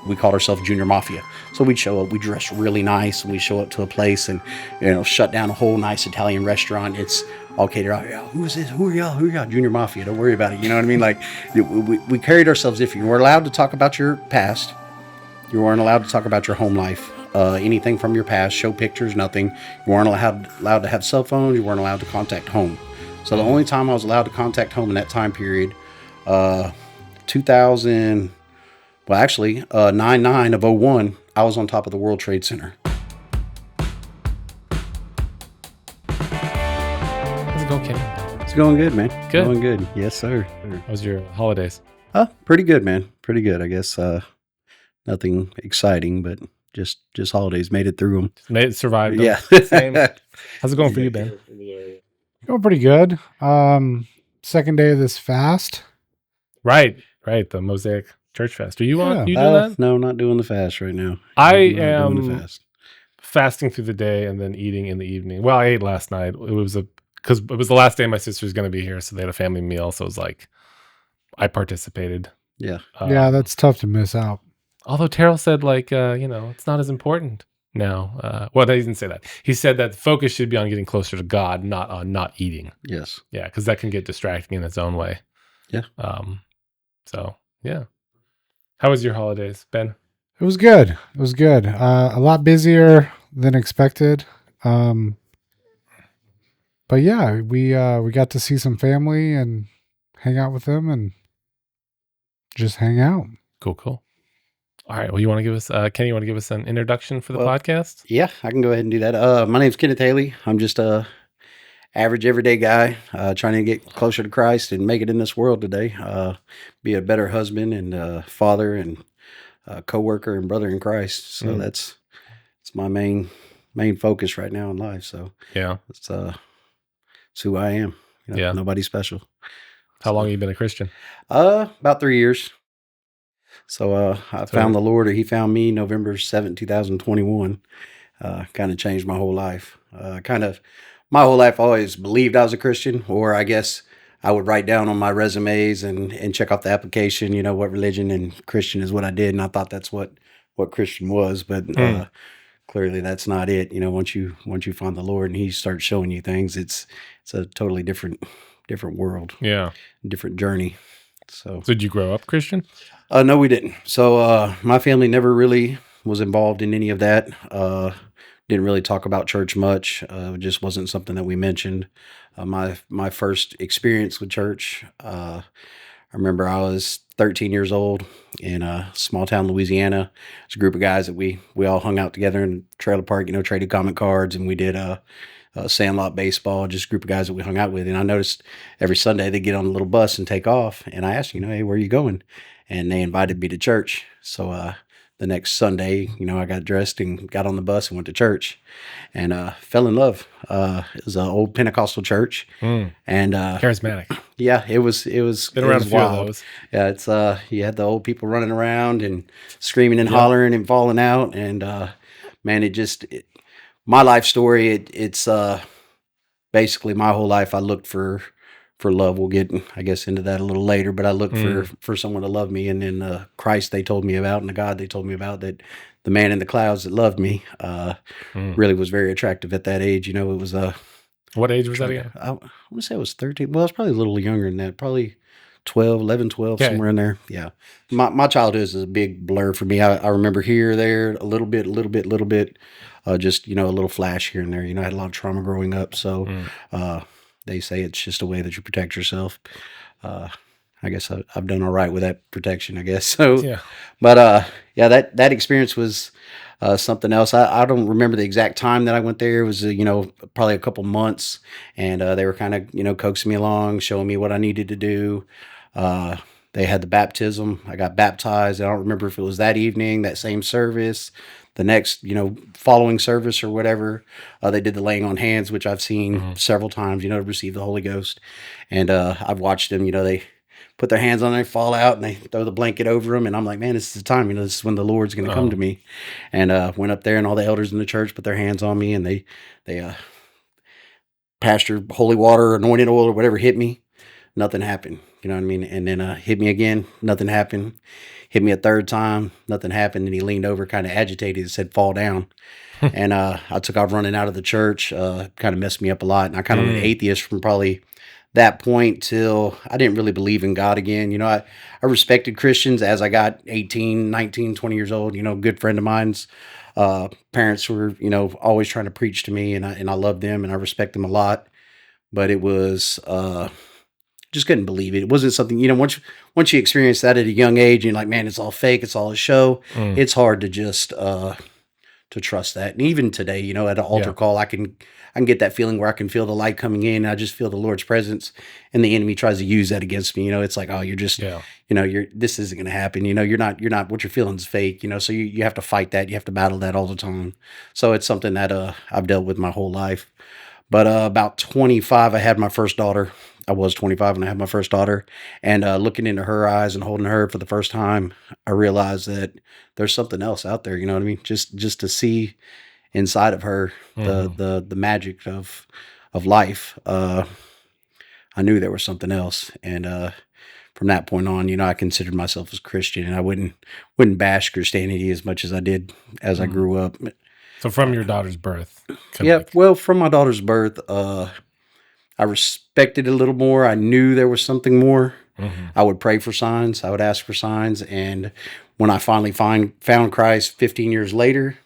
we called ourselves Junior Mafia. So we'd show up, we dress really nice, and we show up to a place and, shut down a whole nice Italian restaurant. It's all catered out. Yeah, who is this? Who are y'all? Who are y'all? Junior Mafia. Don't worry about it. You know what I mean? Like, we carried ourselves different. You weren't allowed to talk about your past. You weren't allowed to talk about your home life. Anything from your past, show pictures, nothing. You weren't allowed to have cell phones. You weren't allowed to contact home. So the only time I was allowed to contact home in that time period, 2000, well, actually, 9/9 of '01, I was on top of the World Trade Center. How's it going, Kenny? It's going good, man. Good. Going good. Yes, sir. How was your holidays? Pretty good, man. Pretty good, I guess. Nothing exciting, but just holidays. Made it through them. Survived them. Yeah. Same. How's it going for you, Ben? Going pretty good. Second day of this fast. Right. The Mosaic Church Fest. Are you on? Yeah. You doing that? No, not doing the fast right now. I Not doing the am fast. fasting through the day and then eating in the evening. Well, I ate last night. It was because it was the last day my sister's going to be here, so they had a family meal. So it was like I participated. Yeah. Yeah, that's tough to miss out. Although Terrell said, like, it's not as important now. Well, he didn't say that. He said that the focus should be on getting closer to God, not on not eating. Yes. Yeah, because that can get distracting in its own way. Yeah. So, yeah. How was your holidays, Ben? It was good. A lot busier than expected. But yeah, we got to see some family and hang out with them and just hang out. Cool. All right. Well, you want to give us, Kenny, you want to give us an introduction for the podcast? Yeah, I can go ahead and do that. My name's Kenneth Haley. I'm just a average, everyday guy trying to get closer to Christ and make it in this world today. Be a better husband and father and co-worker and brother in Christ. So that's my main focus right now in life. So Yeah. it's who I am. Yeah. Nobody special. How long have you been a Christian? About 3 years. So I found the Lord, or He found me, November 7th, 2021. Kind of changed my whole life. My whole life I always believed I was a Christian, or I guess I would write down on my resumes and check off the application, what religion, and Christian is what I did. And I thought that's what Christian was, but clearly that's not it. Once you find the Lord and He starts showing you things, it's a totally different world. Yeah. Different journey. So did you grow up Christian? No, we didn't. So my family never really was involved in any of that. Didn't really talk about church much. It just wasn't something that we mentioned. My first experience with church, I remember I was 13 years old in a small town, Louisiana. It's a group of guys that we all hung out together in a trailer park, traded comic cards, and we did sandlot baseball, just a group of guys that we hung out with. And I noticed every Sunday they get on a little bus and take off. And I asked, hey, where are you going? And they invited me to church. So the next Sunday, I got dressed and got on the bus and went to church and fell in love. It was an old Pentecostal church. And charismatic. Yeah, it was Been around a few wild. of those. Yeah, it's you had the old people running around and screaming and hollering and falling out. And man, my life story, it's basically my whole life I looked for love. We'll get, I guess, into that a little later, but I looked for someone to love me. And then Christ they told me about, and the God they told me about, that the man in the clouds that loved me really was very attractive at that age. It was What age was that again? I want to say I was 13. Well, it's probably a little younger than that. Probably 11, 12, Okay. somewhere in there. Yeah. My childhood is a big blur for me. I remember here, there, a little bit. Just, a little flash here and there. I had a lot of trauma growing up. So they say it's just a way that you protect yourself. I guess I've done all right with that protection, I guess. So, Yeah. But yeah, that experience was something else. I don't remember the exact time that I went there. It was, probably a couple months, and they were kind of, coaxing me along, showing me what I needed to do. They had the baptism. I got baptized. I don't remember if it was that evening, that same service, the next, following service or whatever. They did the laying on hands, which I've seen several times, to receive the Holy Ghost. And I've watched them, they put their hands on there, fall out, and they throw the blanket over them. And I'm like, man, this is the time, this is when the Lord's going to come to me. And went up there, and all the elders in the church put their hands on me, and they pastor holy water, anointed oil, or whatever hit me. Nothing happened. You know what I mean? And then hit me again, nothing happened. Hit me a third time, nothing happened. And he leaned over, kind of agitated, and said, "Fall down." And I took off running out of the church. Kind of messed me up a lot. And I kind of went atheist from probably that point till I didn't really believe in God again. You know, I respected Christians as I got 18, 19, 20 years old. You know, a good friend of mine's parents were, you know, always trying to preach to me, and I loved them and I respect them a lot. But it was just couldn't believe it. It wasn't something, you know, once you experience that at a young age, and you're like, man, it's all fake, it's all a show. It's hard to just to trust that. And even today, you know, at an altar call, I can get that feeling where I can feel the light coming in. And I just feel the Lord's presence, and the enemy tries to use that against me. You know, it's like, oh, you're just, you know, this isn't going to happen. You know, you're not, what you're feeling is fake, you know, so you have to fight that. You have to battle that all the time. So it's something that I've dealt with my whole life. But about 25, I had my first daughter. I was 25 when I had my first daughter, and looking into her eyes and holding her for the first time, I realized that there's something else out there. You know what I mean? Just to see inside of her the magic of life. I knew there was something else, and from that point on, you know, I considered myself as Christian, and I wouldn't bash Christianity as much as I did as I grew up. So from your daughter's birth. Yeah, well, from my daughter's birth, I respected it a little more. I knew there was something more. I would pray for signs. I would ask for signs. And when I finally found Christ 15 years later,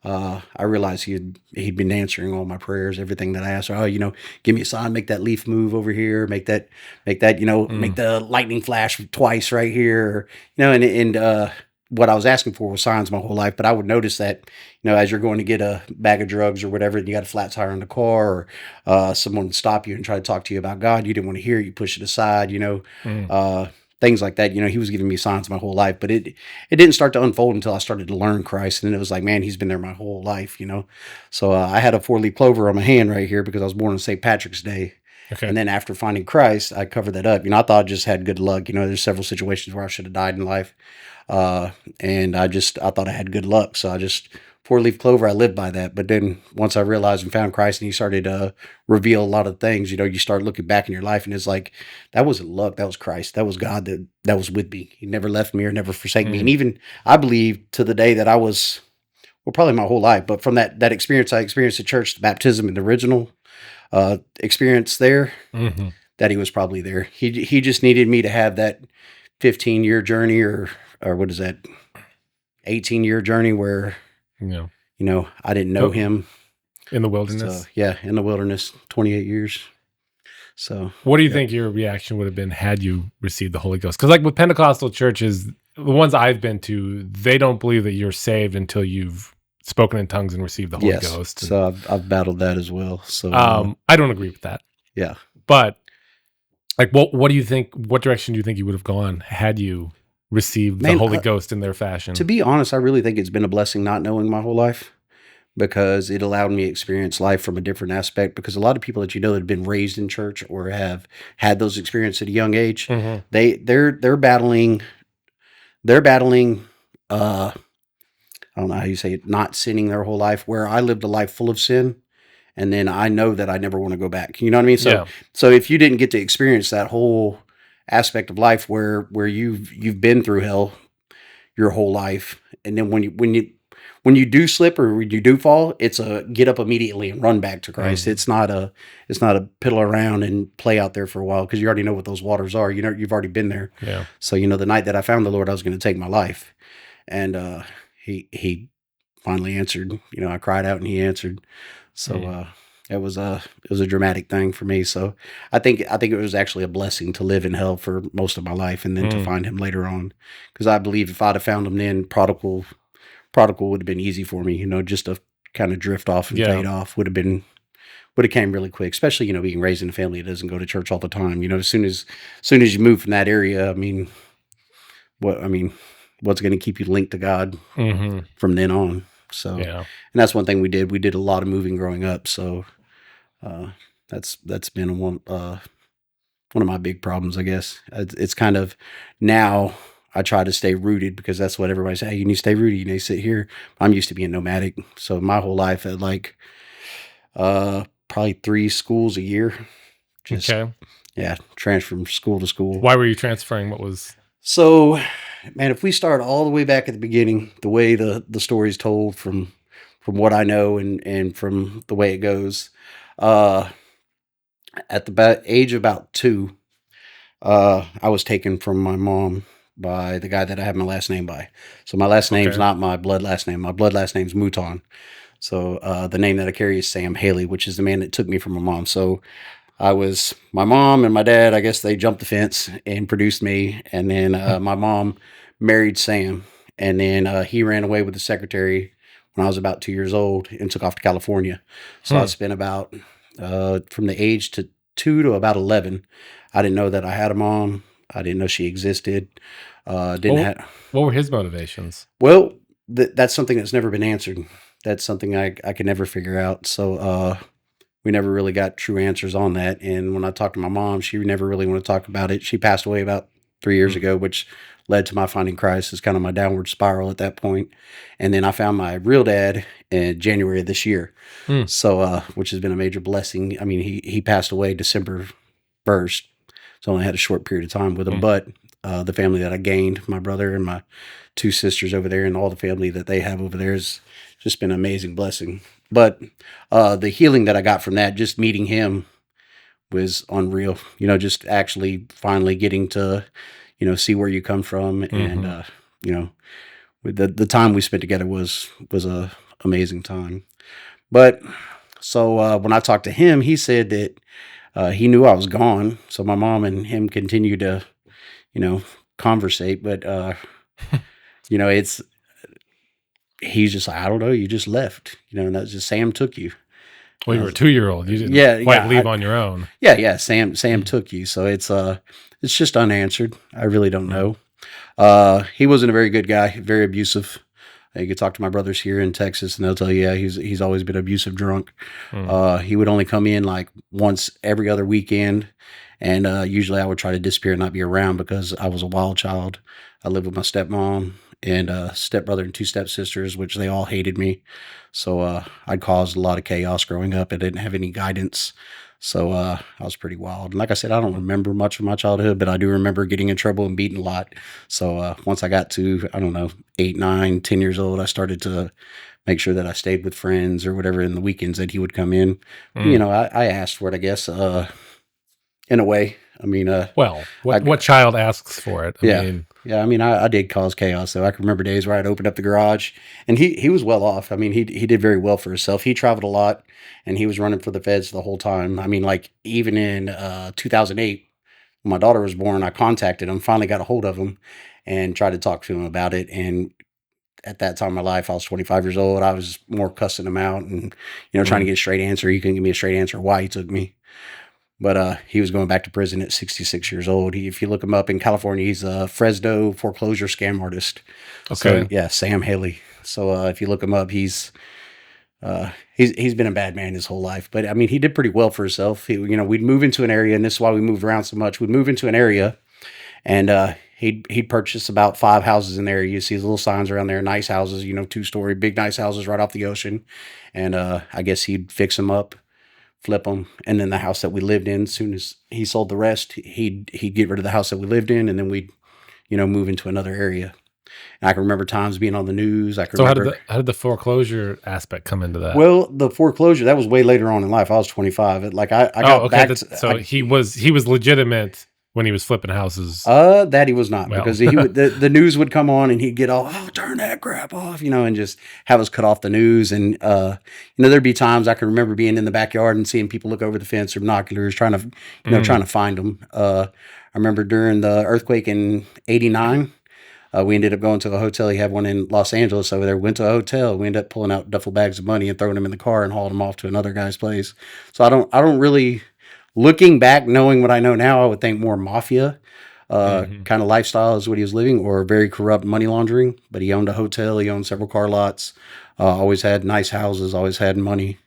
I realized he'd been answering all my prayers, everything that I asked. Oh, you know, give me a sign, make that leaf move over here, make that, you know, make the lightning flash twice right here, you know, and what I was asking for was signs my whole life. But I would notice that, you know, as you're going to get a bag of drugs or whatever, and you got a flat tire in the car, or someone would stop you and try to talk to you about God, you didn't want to hear it, you push it aside, you know, things like that. You know, he was giving me signs my whole life, but it didn't start to unfold until I started to learn Christ. And then it was like, man, he's been there my whole life, you know? So I had a 4-leaf clover on my hand right here because I was born on St. Patrick's Day. Okay. And then after finding Christ, I covered that up. You know, I thought I just had good luck. You know, there's several situations where I should have died in life. And I thought I had good luck. So I just, 4-leaf clover, I lived by that. But then once I realized and found Christ, and he started to reveal a lot of things, you know, you start looking back in your life, and it's like, that wasn't luck. That was Christ. That was God that was with me. He never left me or never forsaken me. And even I believe to the day that I was, well, probably my whole life, but from that experience, I experienced at church, the baptism and the original experience there, that he was probably there. He just needed me to have that 15-year journey, or what is that, 18-year journey where, you know, I didn't know him. In the wilderness? So, yeah, in the wilderness, 28 years. So, what do you think your reaction would have been had you received the Holy Ghost? Because like with Pentecostal churches, the ones I've been to, they don't believe that you're saved until you've spoken in tongues and received the Holy Ghost. And, so I've battled that as well. So I don't agree with that. Yeah. But like, what do you think, what direction do you think you would have gone had you received the Holy Ghost in their fashion? To be honest, I really think it's been a blessing not knowing my whole life, because it allowed me to experience life from a different aspect. Because a lot of people that you know that have been raised in church or have had those experiences at a young age, they're battling I don't know how you say it, not sinning their whole life, where I lived a life full of sin. And then I know that I never want to go back. You know what I mean? So if you didn't get to experience that whole aspect of life where you've been through hell your whole life, and then when you do slip or when you do fall, it's a get up immediately and run back to Christ. It's not a piddle around and play out there for a while, because you already know what those waters are. You know, you've already been there. Yeah. So, you know, the night that I found the Lord, I was going to take my life, and he finally answered. You know, I cried out and he answered. So it was a dramatic thing for me. So I think it was actually a blessing to live in hell for most of my life, and then to find him later on, because I believe if I'd have found him then, prodigal would have been easy for me. You know, just to kind of drift off and fade off would have came really quick. Especially, you know, being raised in a family that doesn't go to church all the time. You know, as soon as you move from that area, what's going to keep you linked to God from then on? So, and that's one thing we did. We did a lot of moving growing up. So, that's been one of my big problems, I guess. It's kind of, now I try to stay rooted, because that's what everybody says. Hey, you need to stay rooted. You need to sit here. I'm used to being nomadic. So my whole life at like, probably 3 schools a year. Yeah, transfer from school to school. Why were you transferring? What was? So, man, if we start all the way back at the beginning, the way the story's told from what I know and from the way it goes, uh, at the age of about 2, I was taken from my mom by the guy that I have my last name by. So my last name's Okay. not my blood last name. My blood last name's Mouton. So the name that I carry is Sam Haley, which is the man that took me from my mom. So I was my mom and my dad. I guess they jumped the fence and produced me, and then my mom married Sam, and then he ran away with the secretary when I was about 2 years old and took off to California. So I Hmm. spent about from the age to 2 to about 11. I didn't know that I had a mom. I didn't know she existed. Didn't What, have what were his motivations? well. That's something that's never been answered. That's something I could never figure out. So we never really got true answers on that. And when I talked to my mom, she never really wanted to talk about it. She passed away about 3 years Hmm. ago, which led to my finding Christ as kind of my downward spiral at that point. And then I found my real dad in January of this year. Hmm. So, which has been a major blessing. I mean, he passed away December 1st. So I only had a short period of time with him, Hmm. but the family that I gained, my brother and my 2 sisters over there, and all the family that they have over there, has just been an amazing blessing. But the healing that I got from that, just meeting him, was unreal. Just actually finally getting to, see where you come from, and Mhm. you know, with the time we spent together was a amazing time. But so when I talked to him, he said that he knew I was gone, so my mom and him continued to, you know, conversate. But it's he's just like, I don't know, you just left, and that's just Sam took you. Well, And you I were a was, 2-year-old. You didn't yeah, quite yeah, leave on your own. yeah. Sam Mm, took you, so it's just unanswered. I really don't mm, know. He wasn't a very good guy, very abusive. You could talk to my brothers here in Texas, and they'll tell you, yeah, he's always been abusive drunk. mm, He would only come in like once every other weekend, and usually I would try to disappear and not be around because I was a wild child. I lived with my stepmom and stepbrother and 2 stepsisters, which they all hated me. So I caused a lot of chaos growing up. I didn't have any guidance. So I was pretty wild. And like I said, I don't mm. remember much of my childhood, but I do remember getting in trouble and beaten a lot. So once I got to, I don't know, 8, 9, 10 years old, I started to make sure that I stayed with friends or whatever in the weekends that he would come in. Mm. I asked for it, I guess, in a way. I mean, Well, I, what child asks for it? I yeah. mean, Yeah, I mean, I did cause chaos. So I can remember days where I'd open up the garage, and he was well off. I mean, he did very well for himself. He traveled a lot, and he was running for the feds the whole time. I mean, like even in 2008, when my daughter was born, I contacted him, finally got a hold of him, and tried to talk to him about it. And at that time in my life, I was 25 years old. I was more cussing him out and trying to mm, get a straight answer. He couldn't give me a straight answer why he took me. But he was going back to prison at 66 years old. If you look him up in California, he's a Fresno foreclosure scam artist. So okay. yeah, Sam Haley. So if you look him up, he's been a bad man his whole life. But I mean, he did pretty well for himself. We'd move into an area, and this is why we moved around so much. We'd move into an area, and he'd purchase about 5 houses in there. You see his little signs around there, nice houses, 2-story, big nice houses right off the ocean. And I guess he'd fix them up, flip them, and then the house that we lived in, as soon as he sold the rest, he'd get rid of the house that we lived in, and then we'd move into another area. And I can remember times being on the news. I can So remember. how did the foreclosure aspect come into that? Well, the foreclosure, that was way later on in life. I was 25. Like I Oh, got okay. back to So he was legitimate when he was flipping houses. that he was not, Well, because he would the news would come on and he'd get all, oh, turn that crap off, and just have us cut off the news. And there'd be times I can remember being in the backyard and seeing people look over the fence or binoculars trying to mm, trying to find them. I remember during the earthquake in '89. We ended up going to a hotel. He had one in Los Angeles over there. Went to a hotel. We ended up pulling out duffel bags of money and throwing them in the car and hauling them off to another guy's place. So I don't really, looking back, knowing what I know now, I would think more mafia mhm. kind of lifestyle is what he was living, or very corrupt money laundering. But he owned a hotel. He owned several car lots. Always had nice houses. Always had money.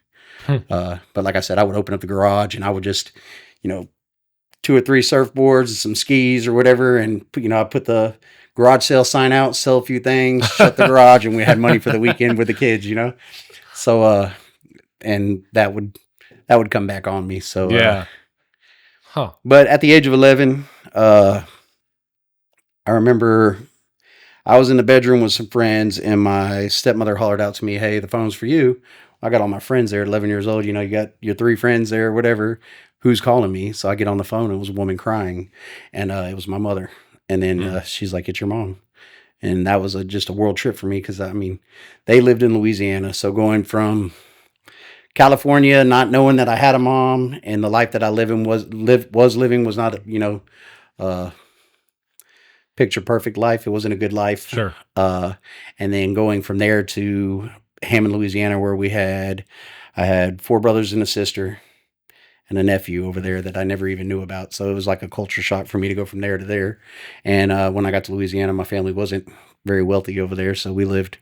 Hmm. But like I said, I would open up the garage and I would just, you know, 2 or 3 surfboards and some skis or whatever. And, I put the garage sale sign out, sell a few things, shut the garage, and we had money for the weekend with the kids. So, and that would come back on me. So, Yeah. Huh. But at the age of 11, I remember I was in the bedroom with some friends, and my stepmother hollered out to me, "Hey, the phone's for you." I got all my friends there, 11 years old. You know, you got your three friends there, whatever. Who's calling me? So I get on the phone, and it was a woman crying, and it was my mother. And then she's like, "It's your mom." And that was just a world trip for me because, I mean, they lived in Louisiana. So going from California, not knowing that I had a mom, and the life that I was living was not, uh, picture perfect life. It wasn't a good life. Sure. And then going from there to Hammond, Louisiana, where I had four brothers and a sister and a nephew over there that I never even knew about. So it was like a culture shock for me to go from there to there. And when I got to Louisiana, my family wasn't very wealthy over there, so we lived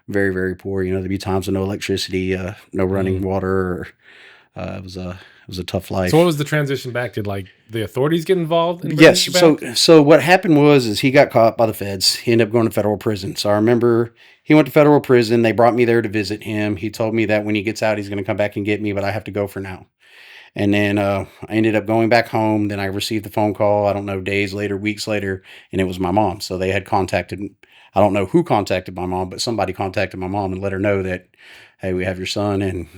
very, very poor. You know, there'd be times with no electricity, no running water. Or, it was a tough life. So what was the transition back? Did like the authorities get involved? In Yes. bringing you back? So what happened was he got caught by the feds. He ended up going to federal prison. So I remember he went to federal prison. They brought me there to visit him. He told me that when he gets out, he's going to come back and get me, but I have to go for now. And then I ended up going back home. Then I received the phone call, I don't know, days later, weeks later, and it was my mom. So they had contacted, I don't know who contacted my mom, but somebody contacted my mom and let her know that, hey, we have your son. And,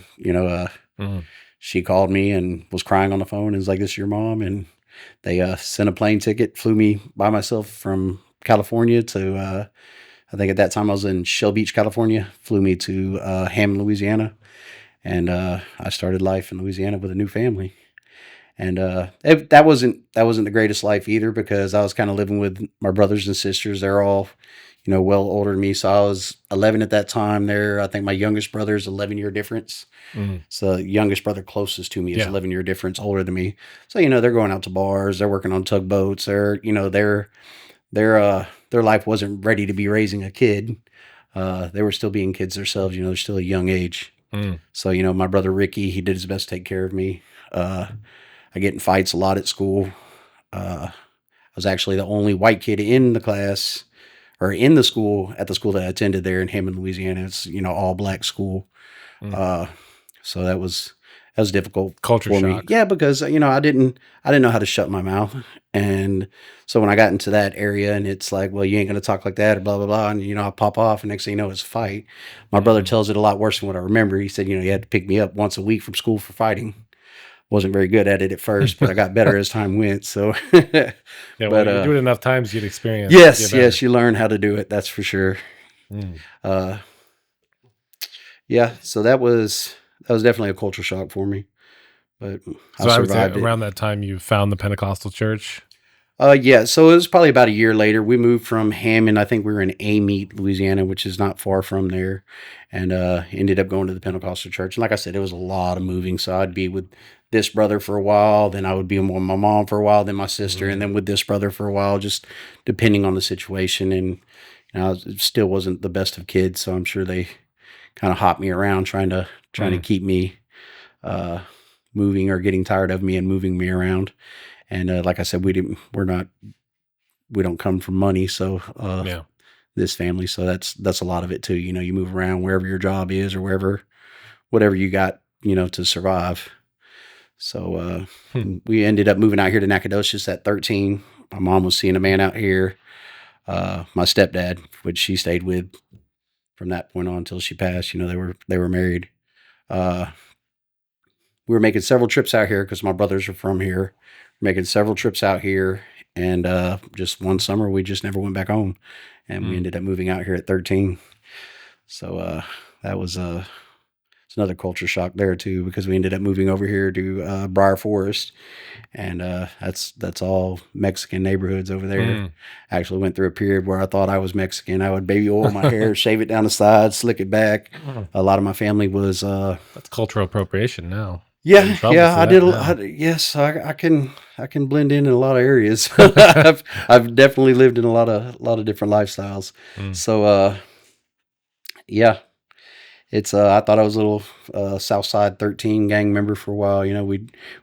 she called me and was crying on the phone and was like, "This is your mom." And they sent a plane ticket, flew me by myself from California to, I think at that time I was in Shell Beach, California, flew me to Hammond, Louisiana. And I started life in Louisiana with a new family. And that wasn't the greatest life either, because I was kind of living with my brothers and sisters. They're all, well older than me. So I was 11 at that time. I think my youngest brother is 11-year difference. So the youngest brother closest to me is 11-year difference, older than me. So they're going out to bars. They're working on tugboats. Their life wasn't ready to be raising a kid. They were still being kids themselves. They're still a young age. So, my brother Ricky, he did his best to take care of me. I get in fights a lot at school. I was actually the only white kid in the class, or in the school, at the school that I attended there in Hammond, Louisiana. It's, all black school. So that was difficult Culture for me. shock. Yeah, because, I didn't know how to shut my mouth. And so when I got into that area, and it's like, well, you ain't going to talk like that, or blah, blah, blah. And, I pop off, and next thing you know, it's a fight. My brother tells it a lot worse than what I remember. He said, he had to pick me up once a week from school for fighting. Wasn't very good at it at first, but I got better as time went. So, Yeah, well, you do it enough times, you'd experience. yes, you learn how to do it. That's for sure. Yeah, so that was definitely a culture shock for me, but I So I would say survived it. around that time you found the Pentecostal church. Yeah, so it was probably about a year later. We moved from Hammond. I think we were in Amite, Louisiana, which is not far from there, and ended up going to the Pentecostal church. And like I said, it was a lot of moving. So I'd be with this brother for a while, then I would be with my mom for a while, then my sister, and then with this brother for a while, just depending on the situation. And it still wasn't the best of kids, so I'm sure they kind of hopped me around, trying to keep me moving, or getting tired of me and moving me around. And like I said, we don't come from money. So this family, so that's a lot of it too. You move around wherever your job is, or whatever you got, to survive. So we ended up moving out here to Nacogdoches at 13. My mom was seeing a man out here. My stepdad, which she stayed with from that point on until she passed. They were married. We were making several trips out here because my brothers are from here. Making several trips out here, and just one summer we just never went back home, and we ended up moving out here at 13. So that was it's another culture shock there too, because we ended up moving over here to Briar Forest, and that's all Mexican neighborhoods over there. I actually went through a period where I thought I was Mexican. I would baby oil my hair, shave it down the sides, slick it back. A lot of my family was that's cultural appropriation now. Yeah, I did. Yes, I can blend in a lot of areas. I've definitely lived in a lot of different lifestyles. So yeah, it's I thought I was a little Southside 13 gang member for a while.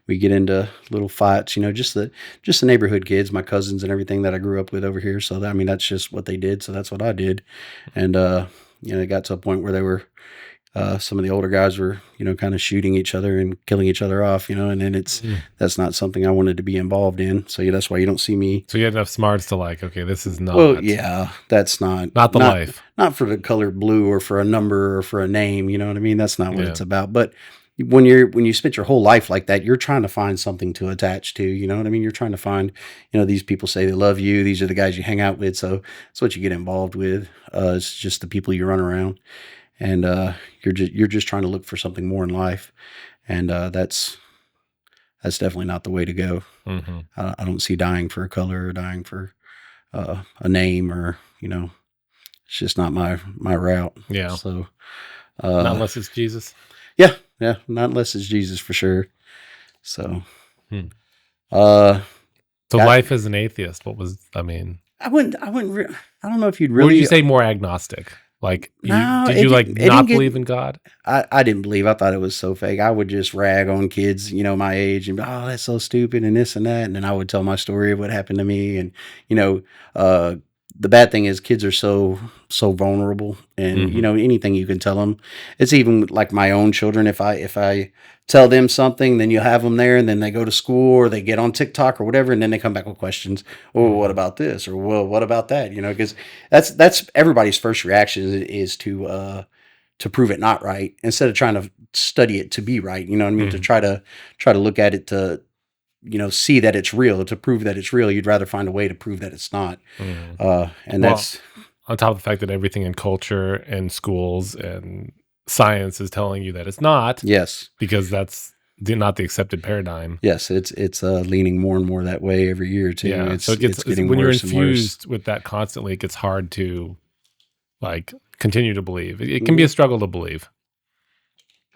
We get into little fights. Just the neighborhood kids, my cousins and everything that I grew up with over here. So that's just what they did. So that's what I did, and it got to a point where they were. some of the older guys were, kind of shooting each other and killing each other off, and then that's not something I wanted to be involved in. So that's why you don't see me. So you had enough smarts to okay, this is not. Well, yeah, that's not the life. Not for the color blue or for a number or for a name. You know what I mean? That's not what it's about. But when you spent your whole life like that, you're trying to find something to attach to. You know what I mean? You're trying to find, these people say they love you. These are the guys you hang out with. So that's what you get involved with. It's just the people you run around, and you're just trying to look for something more in life, and that's definitely not the way to go. Mm-hmm. I don't see dying for a color or dying for a name, or it's just not my route. Yeah. So not unless it's Jesus. Yeah, not unless it's Jesus for sure. So so life as an atheist, what was, I mean, I wouldn't I don't know if you'd or really would you say more agnostic? Like, No, did it you didn't- it not didn't get- believe in God? I didn't believe. I thought it was so fake. I would just rag on kids, my age, and that's so stupid and this and that. And then I would tell my story of what happened to me. And the bad thing is kids are so vulnerable, and anything you can tell them. It's even like my own children. If I tell them something, then you have them there, and then they go to school or they get on TikTok or whatever, and then they come back with questions. Oh, what about this? Or well, what about that? Because that's everybody's first reaction is to prove it not right, instead of trying to study it to be right. You know what I mean? To try to look at it to, see that it's real, to prove that it's real. You'd rather find a way to prove that it's not. And that's on top of the fact that everything in culture and schools and science is telling you that it's not. Yes, because that's not the accepted paradigm. Yes, it's leaning more and more that way every year too. Yeah, so it's getting when you're infused with that constantly, it gets hard to continue to believe. It can be a struggle to believe.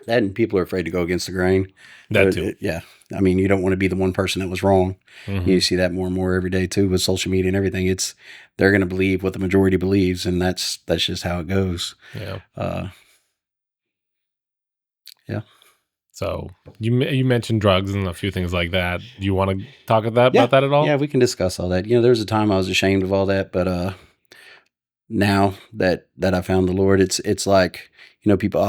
That, and people are afraid to go against the grain. That too. Yeah. I mean, you don't want to be the one person that was wrong. Mm-hmm. You see that more and more every day too, with social media and everything. They're going to believe what the majority believes, and that's just how it goes. Yeah. Yeah. So you mentioned drugs and a few things like that. Do you want to talk about that at all? Yeah, we can discuss all that. There was a time I was ashamed of all that, but now that I found the Lord, it's like, people,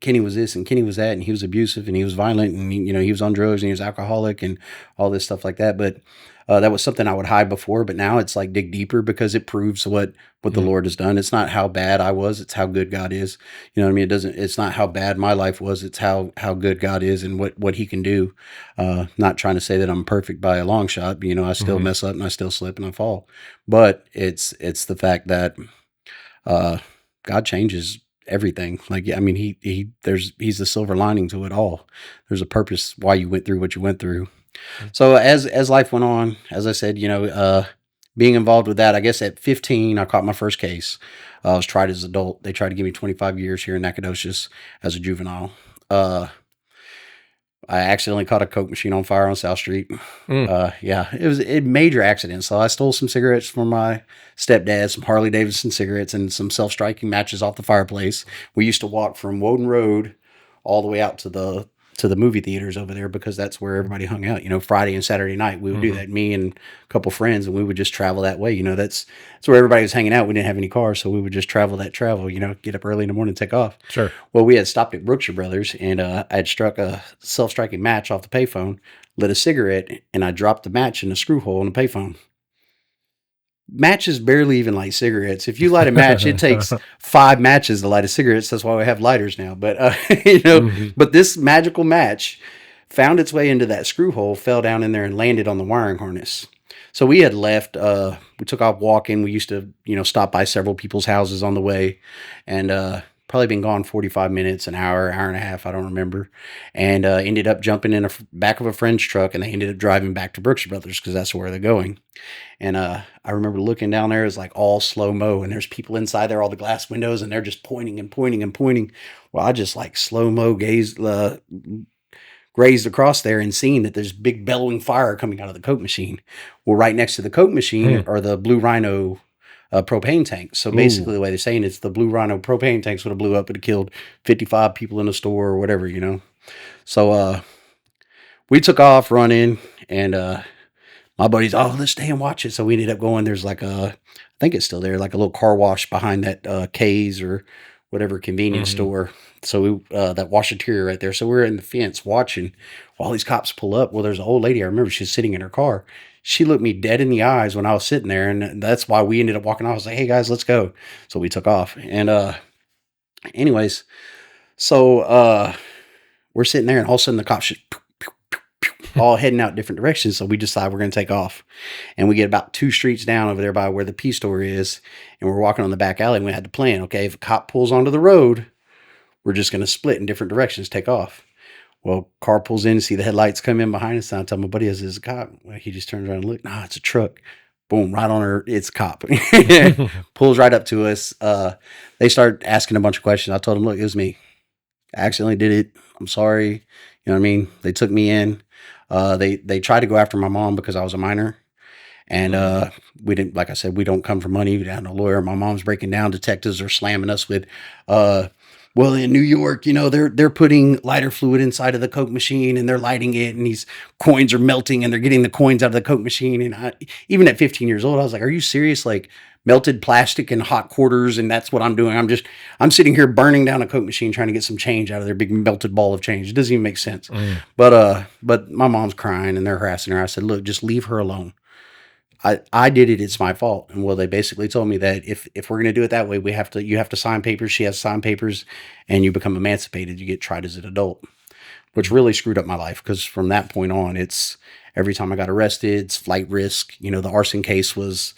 Kenny was this and Kenny was that, and he was abusive and he was violent, and he was on drugs and he was alcoholic and all this stuff like that. But that was something I would hide before, but now it's like dig deeper, because it proves what the Lord has done. It's not how bad I was, it's how good God is. You know what I mean? It's not how bad my life was, it's how good God is and what he can do. Not trying to say that I'm perfect by a long shot, but I still mess up and I still slip and I fall. But it's the fact that God changes everything. He's the silver lining to it all. There's a purpose why you went through what you went through. So as life went on, as I said, being involved with that, I guess at 15, I caught my first case. I was tried as an adult. They tried to give me 25 years here in Nacogdoches as a juvenile. I accidentally caught a Coke machine on fire on South Street. Yeah, it was a major accident. So I stole some cigarettes from my stepdad, some Harley Davidson cigarettes, and some self-striking matches off the fireplace. We used to walk from Woden Road all the way out to the movie theaters over there, because that's where everybody hung out. Friday and Saturday night, we would do that, me and a couple friends, and we would just travel that way. That's where everybody was hanging out. We didn't have any cars, so we would just travel, get up early in the morning, take off. Sure. Well, we had stopped at Brookshire Brothers, and I had struck a self-striking match off the payphone, lit a cigarette, and I dropped the match in the screw hole in the payphone. Matches barely even light cigarettes. If you light a match, it takes 5 matches to light a cigarette. That's why we have lighters now. But but this magical match found its way into that screw hole, fell down in there, and landed on the wiring harness. So we had left. We took off walking. We used to, stop by several people's houses on the way, and probably been gone 45 minutes, an hour and a half, I don't remember, and ended up jumping in the back of a friend's truck, and they ended up driving back to Brookshire Brothers, because that's where they're going. And I remember looking down there, it's like all slow-mo, and there's people inside there, all the glass windows, and they're just pointing and pointing and pointing. Well, I just slow-mo grazed across there and seen that there's big bellowing fire coming out of the Coke machine. Well, right next to the Coke machine are the Blue Rhino propane tanks. So basically the way they're saying it's the Blue Rhino propane tanks would have blew up and killed 55 people in the store or whatever, So we took off running, and my buddies, let's stay and watch it. So we ended up going, there's I think it's still there, like a little car wash behind that K's or whatever convenience Mhm. store. So we that washateria right there. So we're in the fence watching while these cops pull up. Well, there's an old lady. I remember she's sitting in her car. She looked me dead in the eyes when I was sitting there, and that's why we ended up walking off. I was like, "Hey guys, let's go." So we took off. And anyways, so we're sitting there, and all of a sudden the cops just all heading out different directions. So we decide we're going to take off. And we get about 2 streets down over there by where the P store is. And we're walking on the back alley. And we had the plan. Okay, if a cop pulls onto the road, we're just going to split in different directions, take off. Well, car pulls in, see the headlights come in behind us. And I tell my buddy, "Is this a cop?" Well, he just turns around and looks. "Nah, it's a truck." Boom, right on her. It's a cop. Pulls right up to us. They start asking a bunch of questions. I told them, "Look, it was me. I accidentally did it. I'm sorry." You know what I mean? They took me in. They tried to go after my mom because I was a minor. And we didn't, like I said, we don't come for money. We don't have no lawyer. My mom's breaking down. Detectives are slamming us with, well, in New York, they're putting lighter fluid inside of the Coke machine and they're lighting it, and these coins are melting and they're getting the coins out of the Coke machine. And even at 15 years old, I was like, "Are you serious? Like melted plastic and hot quarters, and that's what I'm doing. I'm sitting here burning down a Coke machine trying to get some change out of their big melted ball of change. It doesn't even make sense." But my mom's crying and they're harassing her. I said, "Look, just leave her alone. I did it. It's my fault." And well, they basically told me that if we're going to do it that way, you have to sign papers. She has to sign papers, and you become emancipated. You get tried as an adult, which really screwed up my life. Because from that point on, it's every time I got arrested, it's flight risk. The arson case was,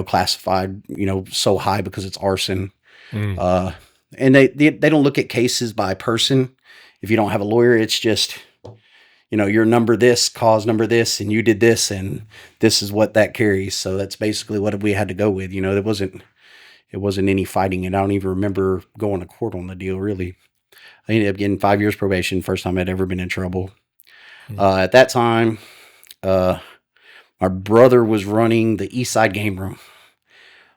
classified, so high because it's arson. Uh, and they don't look at cases by person. If you don't have a lawyer, it's just, your number this, cause number this, and you did this, and this is what that carries. So that's basically what we had to go with. It wasn't any fighting, and I don't even remember going to court on the deal. Really, I ended up getting 5 years probation. First time I'd ever been in trouble. At that time, uh, my brother was running the East Side Game Room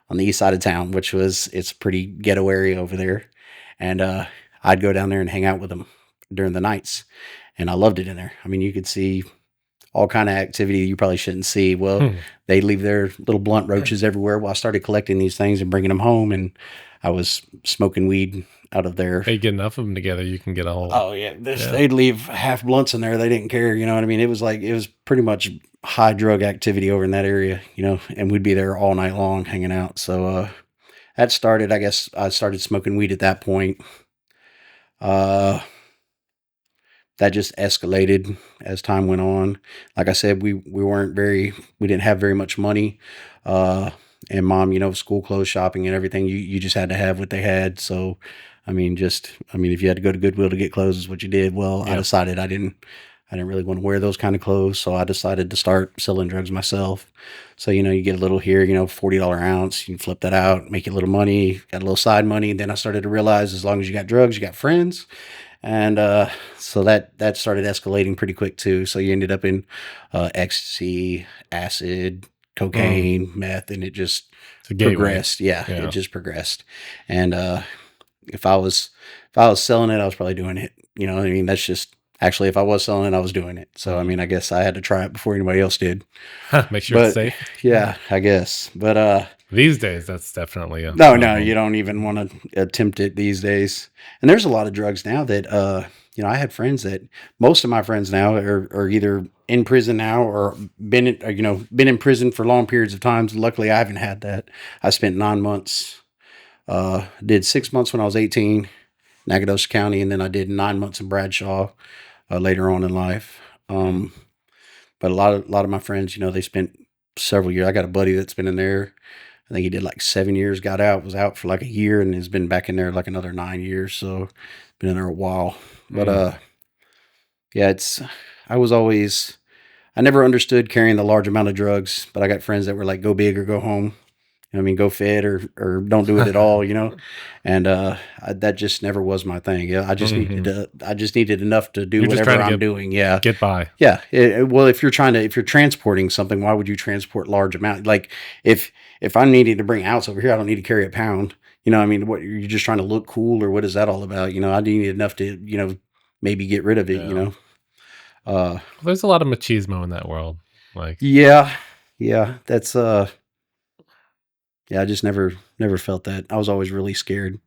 on the east side of town, it's a pretty ghetto area over there, and I'd go down there and hang out with him during the nights, and I loved it in there. I mean, you could see all kind of activity you probably shouldn't see. Well, they leave their little blunt roaches everywhere. Well, I started collecting these things and bringing them home, and I was smoking weed out of there. Hey, get enough of them together, you can get a whole. Oh yeah, they'd leave half blunts in there. They didn't care. You know what I mean? It was pretty much high drug activity over in that area. And we'd be there all night long hanging out. So that started. I guess I started smoking weed at that point. Uh, that just escalated as time went on. Like I said, we didn't have very much money. And mom, school clothes shopping and everything, you just had to have what they had. So, if you had to go to Goodwill to get clothes is what you did. Well, I decided I didn't really want to wear those kind of clothes. So I decided to start selling drugs myself. So, you get a little here, $40 ounce, you can flip that out, make a little money, got a little side money. And then I started to realize as long as you got drugs, you got friends. And so that started escalating pretty quick too. So you ended up in ecstasy, acid, cocaine, meth, and it just progressed. Yeah, it just progressed. And if I was selling it, I was probably doing it. You know what I mean? That's just actually, if I was selling it, I was doing it. So I guess I had to try it before anybody else did. Make sure it's safe. Yeah, I guess. But these days, that's definitely no, you don't even want to attempt it these days. And there's a lot of drugs now that I had friends that most of my friends now are either in prison now or been in prison for long periods of time. Luckily, I haven't had that. I spent 9 months. Did 6 months when I was 18, Nacogdoches County, and then I did 9 months in Bradshaw later on in life. But a lot of my friends, they spent several years. I got a buddy that's been in there. I think he did like 7 years, got out, was out for like a year, and has been back in there like another 9 years. So been in there a while. But yeah, I never understood carrying the large amount of drugs, but I got friends that were like, go big or go home. Go fed or don't do it at all, and that just never was my thing. Yeah, I just needed enough to do whatever I'm doing. Yeah, get by. Yeah. Well, if you're transporting something, why would you transport large amount? Like if I'm needing to bring an ounce over here, I don't need to carry a pound. What you're just trying to look cool, or what is that all about? I need enough to maybe get rid of it. There's a lot of machismo in that world. Like yeah, that's Yeah, I just never felt that. I was always really scared.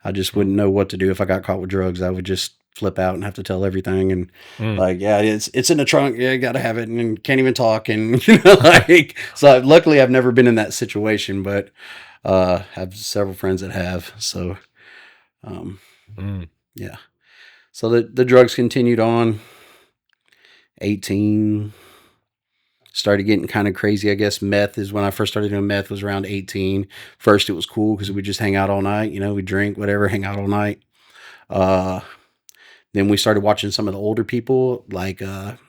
I just wouldn't know what to do if I got caught with drugs. I would just flip out and have to tell everything and Mm. like, yeah, it's in the trunk. Yeah, got to have it and can't even talk and like so luckily I've never been in that situation, but have several friends that have. So um yeah. So the drugs continued on. 18 started getting kind of crazy. I guess meth is when I first started doing meth, was around 18. First it was cool because we just hang out all night, we drink, whatever, hang out all night. Uh then we started watching some of the older people. Like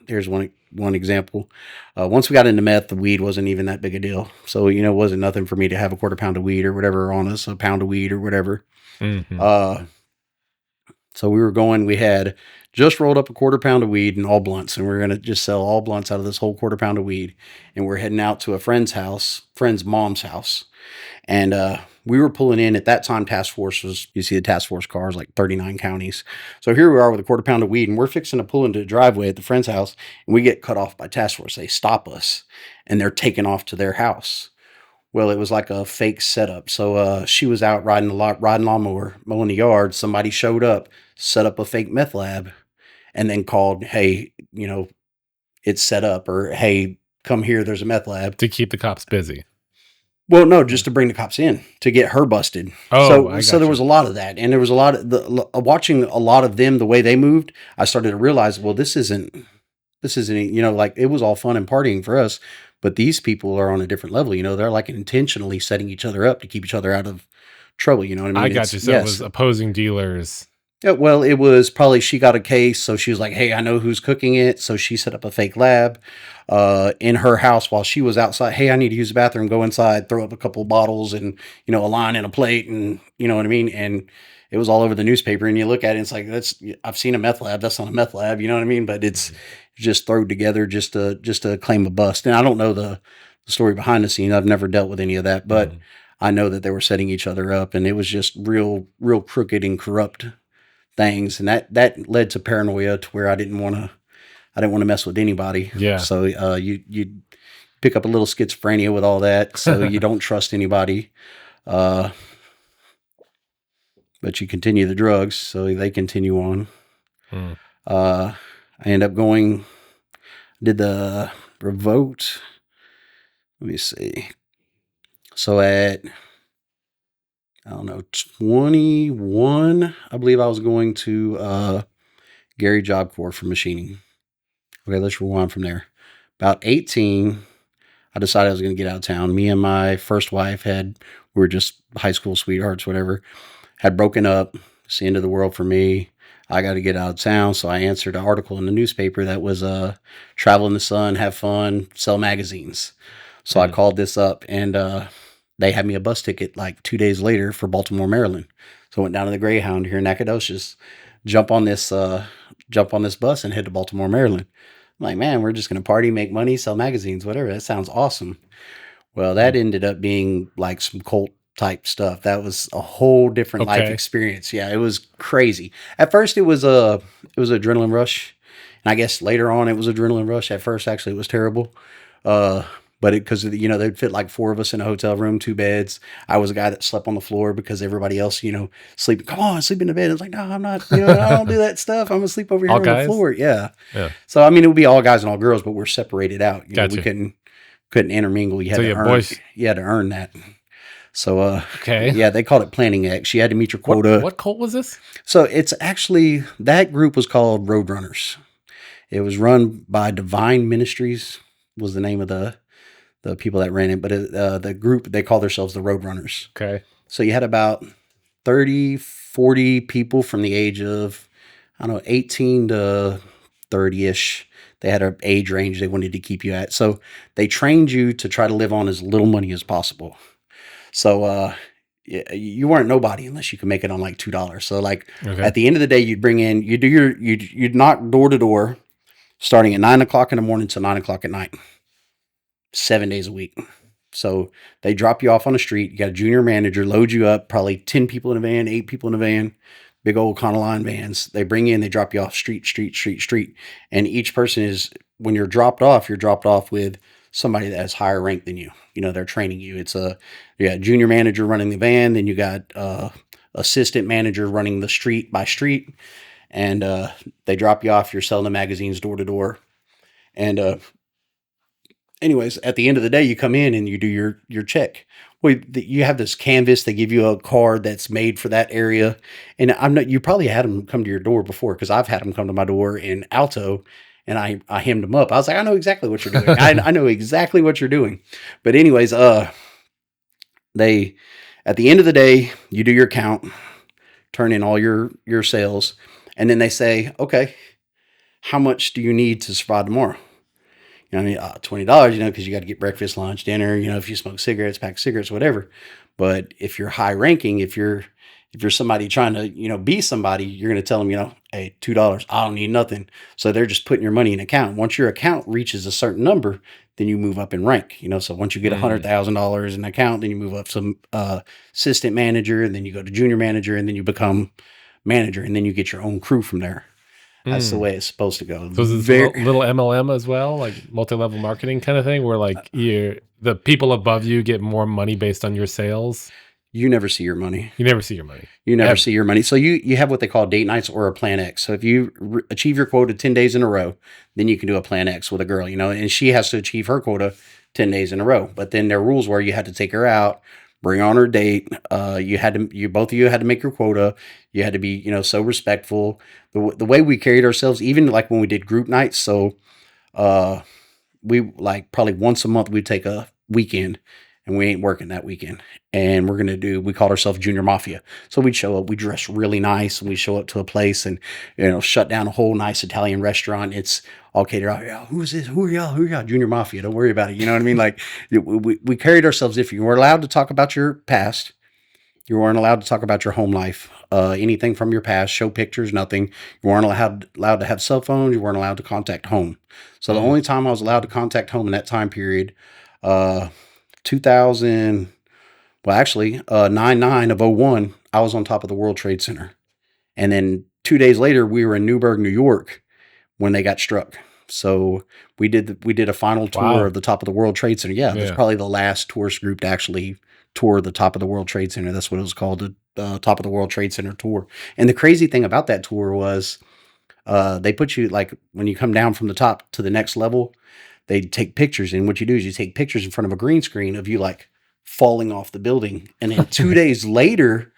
here's one example. Once we got into meth, the weed wasn't even that big a deal. So, it wasn't nothing for me to have a quarter pound of weed or whatever on us, a pound of weed or whatever. Mm-hmm. So we had just rolled up a quarter pound of weed and all blunts, and we are going to just sell all blunts out of this whole quarter pound of weed. And we're heading out to a friend's mom's house. And we were pulling in at that time. Task force was, you see the task force cars, like 39 counties. So here we are with a quarter pound of weed, and we're fixing to pull into the driveway at the friend's house, and we get cut off by task force. They stop us, and they're taking off to their house. Well, it was like a fake setup. So she was out riding lawnmower, mowing the yard. Somebody showed up, set up a fake meth lab, and then called, hey, it's set up, or hey, come here, there's a meth lab. To keep the cops busy. Well, no, just to bring the cops in to get her busted. Oh, so there was a lot of that, and there was a lot of watching a lot of them, the way they moved. I started to realize, well, this isn't, like it was all fun and partying for us, but these people are on a different level. They're like intentionally setting each other up to keep each other out of trouble. You know what I mean? I got you. So it was opposing dealers. Yeah, well, it was probably she got a case, so she was like, hey, I know who's cooking it. So she set up a fake lab in her house while she was outside. Hey, I need to use the bathroom. Go inside, throw up a couple of bottles and, a line and a plate, and you know what I mean? And it was all over the newspaper, and you look at it, it's like, I've seen a meth lab. That's not a meth lab. You know what I mean? But it's just thrown together just to claim a bust. And I don't know the story behind the scene. I've never dealt with any of that, but I know that they were setting each other up, and it was just real crooked and corrupt things, and that led to paranoia, to where I didn't want to mess with anybody. Yeah. So you pick up a little schizophrenia with all that, so you don't trust anybody. But you continue the drugs, so they continue on. I end up did the revote. Let me see. So at, I don't know, 21, I believe I was going to Gary Job Corps for machining. Okay, let's rewind from there. About 18, I decided I was going to get out of town. Me and my first wife we were just high school sweethearts, whatever, had broken up. It's the end of the world for me. I got to get out of town. So I answered an article in the newspaper that was travel in the sun, have fun, sell magazines. So I called this up, and they had me a bus ticket like 2 days later for Baltimore, Maryland. So I went down to the Greyhound here in Nacogdoches, jump on this bus and head to Baltimore, Maryland. I'm like, man, we're just going to party, make money, sell magazines, whatever. That sounds awesome. Well, that ended up being like some cult type stuff. That was a whole different life experience. Yeah, it was crazy. At first, it was adrenaline rush, and I guess later on it was adrenaline rush. At first, actually, it was terrible. But because they'd fit like 4 of us in a hotel room, 2 beds. I was a guy that slept on the floor because everybody else, sleep. Come on, sleep in the bed. I was like, no, I'm not. I don't do that stuff. I'm gonna sleep over here on the floor. Yeah. So I mean, it would be all guys and all girls, but we're separated out. We couldn't intermingle. You had to earn. You had to earn that. So yeah, they called it Planning X. You had to meet your quota. What cult was this? So it's actually, that group was called Roadrunners. It was run by Divine Ministries, was the name of the people that ran it, but the group, they call themselves the Roadrunners. Okay. So you had about 30, 40 people from the age of, I don't know, 18 to 30-ish. They had an age range they wanted to keep you at. So they trained you to try to live on as little money as possible. So you weren't nobody unless you could make it on like $2. So like at the end of the day, you'd knock door to door, starting at 9 o'clock in the morning till 9 o'clock at night. 7 days a week. So they drop you off on the street. You got a junior manager, load you up, probably 10 people in a van, 8 people in a van, big old Econoline vans. They bring you in, they drop you off street. And each person is, when you're dropped off with somebody that has higher rank than you. They're training you. It's junior manager running the van. Then you got assistant manager running the street by street, and they drop you off. You're selling the magazines door to door. And anyways, at the end of the day, you come in and you do your check. Well, you have this canvas. They give you a card that's made for that area. And you probably had them come to your door before, because I've had them come to my door in Alto, and I hemmed them up. I was like, I know exactly what you're doing. I know exactly what you're doing. But anyways, they, at the end of the day, you do your count, turn in all your sales, and then they say, okay, how much do you need to survive tomorrow? $20, because you got to get breakfast, lunch, dinner, if you smoke cigarettes, pack cigarettes, whatever. But if you're high ranking, if you're somebody trying to, be somebody, you're going to tell them, hey, $2, I don't need nothing. So they're just putting your money in account. Once your account reaches a certain number, then you move up in rank, so once you get $100,000 in account, then you move up some assistant manager, and then you go to junior manager, and then you become manager, and then you get your own crew from there. That's the way it's supposed to go. So is this little MLM as well, like multi-level marketing kind of thing, where like the people above you get more money based on your sales? You never see your money. You never see your money. You never see your money. So you have what they call date nights or a plan X. So if you achieve your quota 10 days in a row, then you can do a plan X with a girl, and she has to achieve her quota 10 days in a row. But then there are rules where you had to take her out, bring on her date. Both of you had to make your quota. You had to be, so respectful. The way we carried ourselves, even like when we did group nights. So, we like probably once a month we'd take a weekend, and we ain't working that weekend. And we called ourselves Junior Mafia. So we'd show up, we dress really nice, and we show up to a place and, shut down a whole nice Italian restaurant. It's all catered out. Yeah, who is this? Who are y'all? Junior Mafia. Don't worry about it. You know what I mean? Like we carried ourselves different. You were allowed to talk about your past. You weren't allowed to talk about your home life, anything from your past, show pictures, nothing. You weren't allowed to have cell phones. You weren't allowed to contact home. So the only time I was allowed to contact home in that time period, 2000, well, actually, 9/9 of 01, I was on top of the World Trade Center. And then 2 days later, we were in Newburgh, New York, when they got struck. So we did a final tour of the top of the World Trade Center. Yeah, that's probably the last tourist group to actually tour the top of the World Trade Center. That's what it was called, the top of the World Trade Center tour. And the crazy thing about that tour was they put you, like, when you come down from the top to the next level, they take pictures. And what you do is you take pictures in front of a green screen of you, like, falling off the building. And then 2 days later,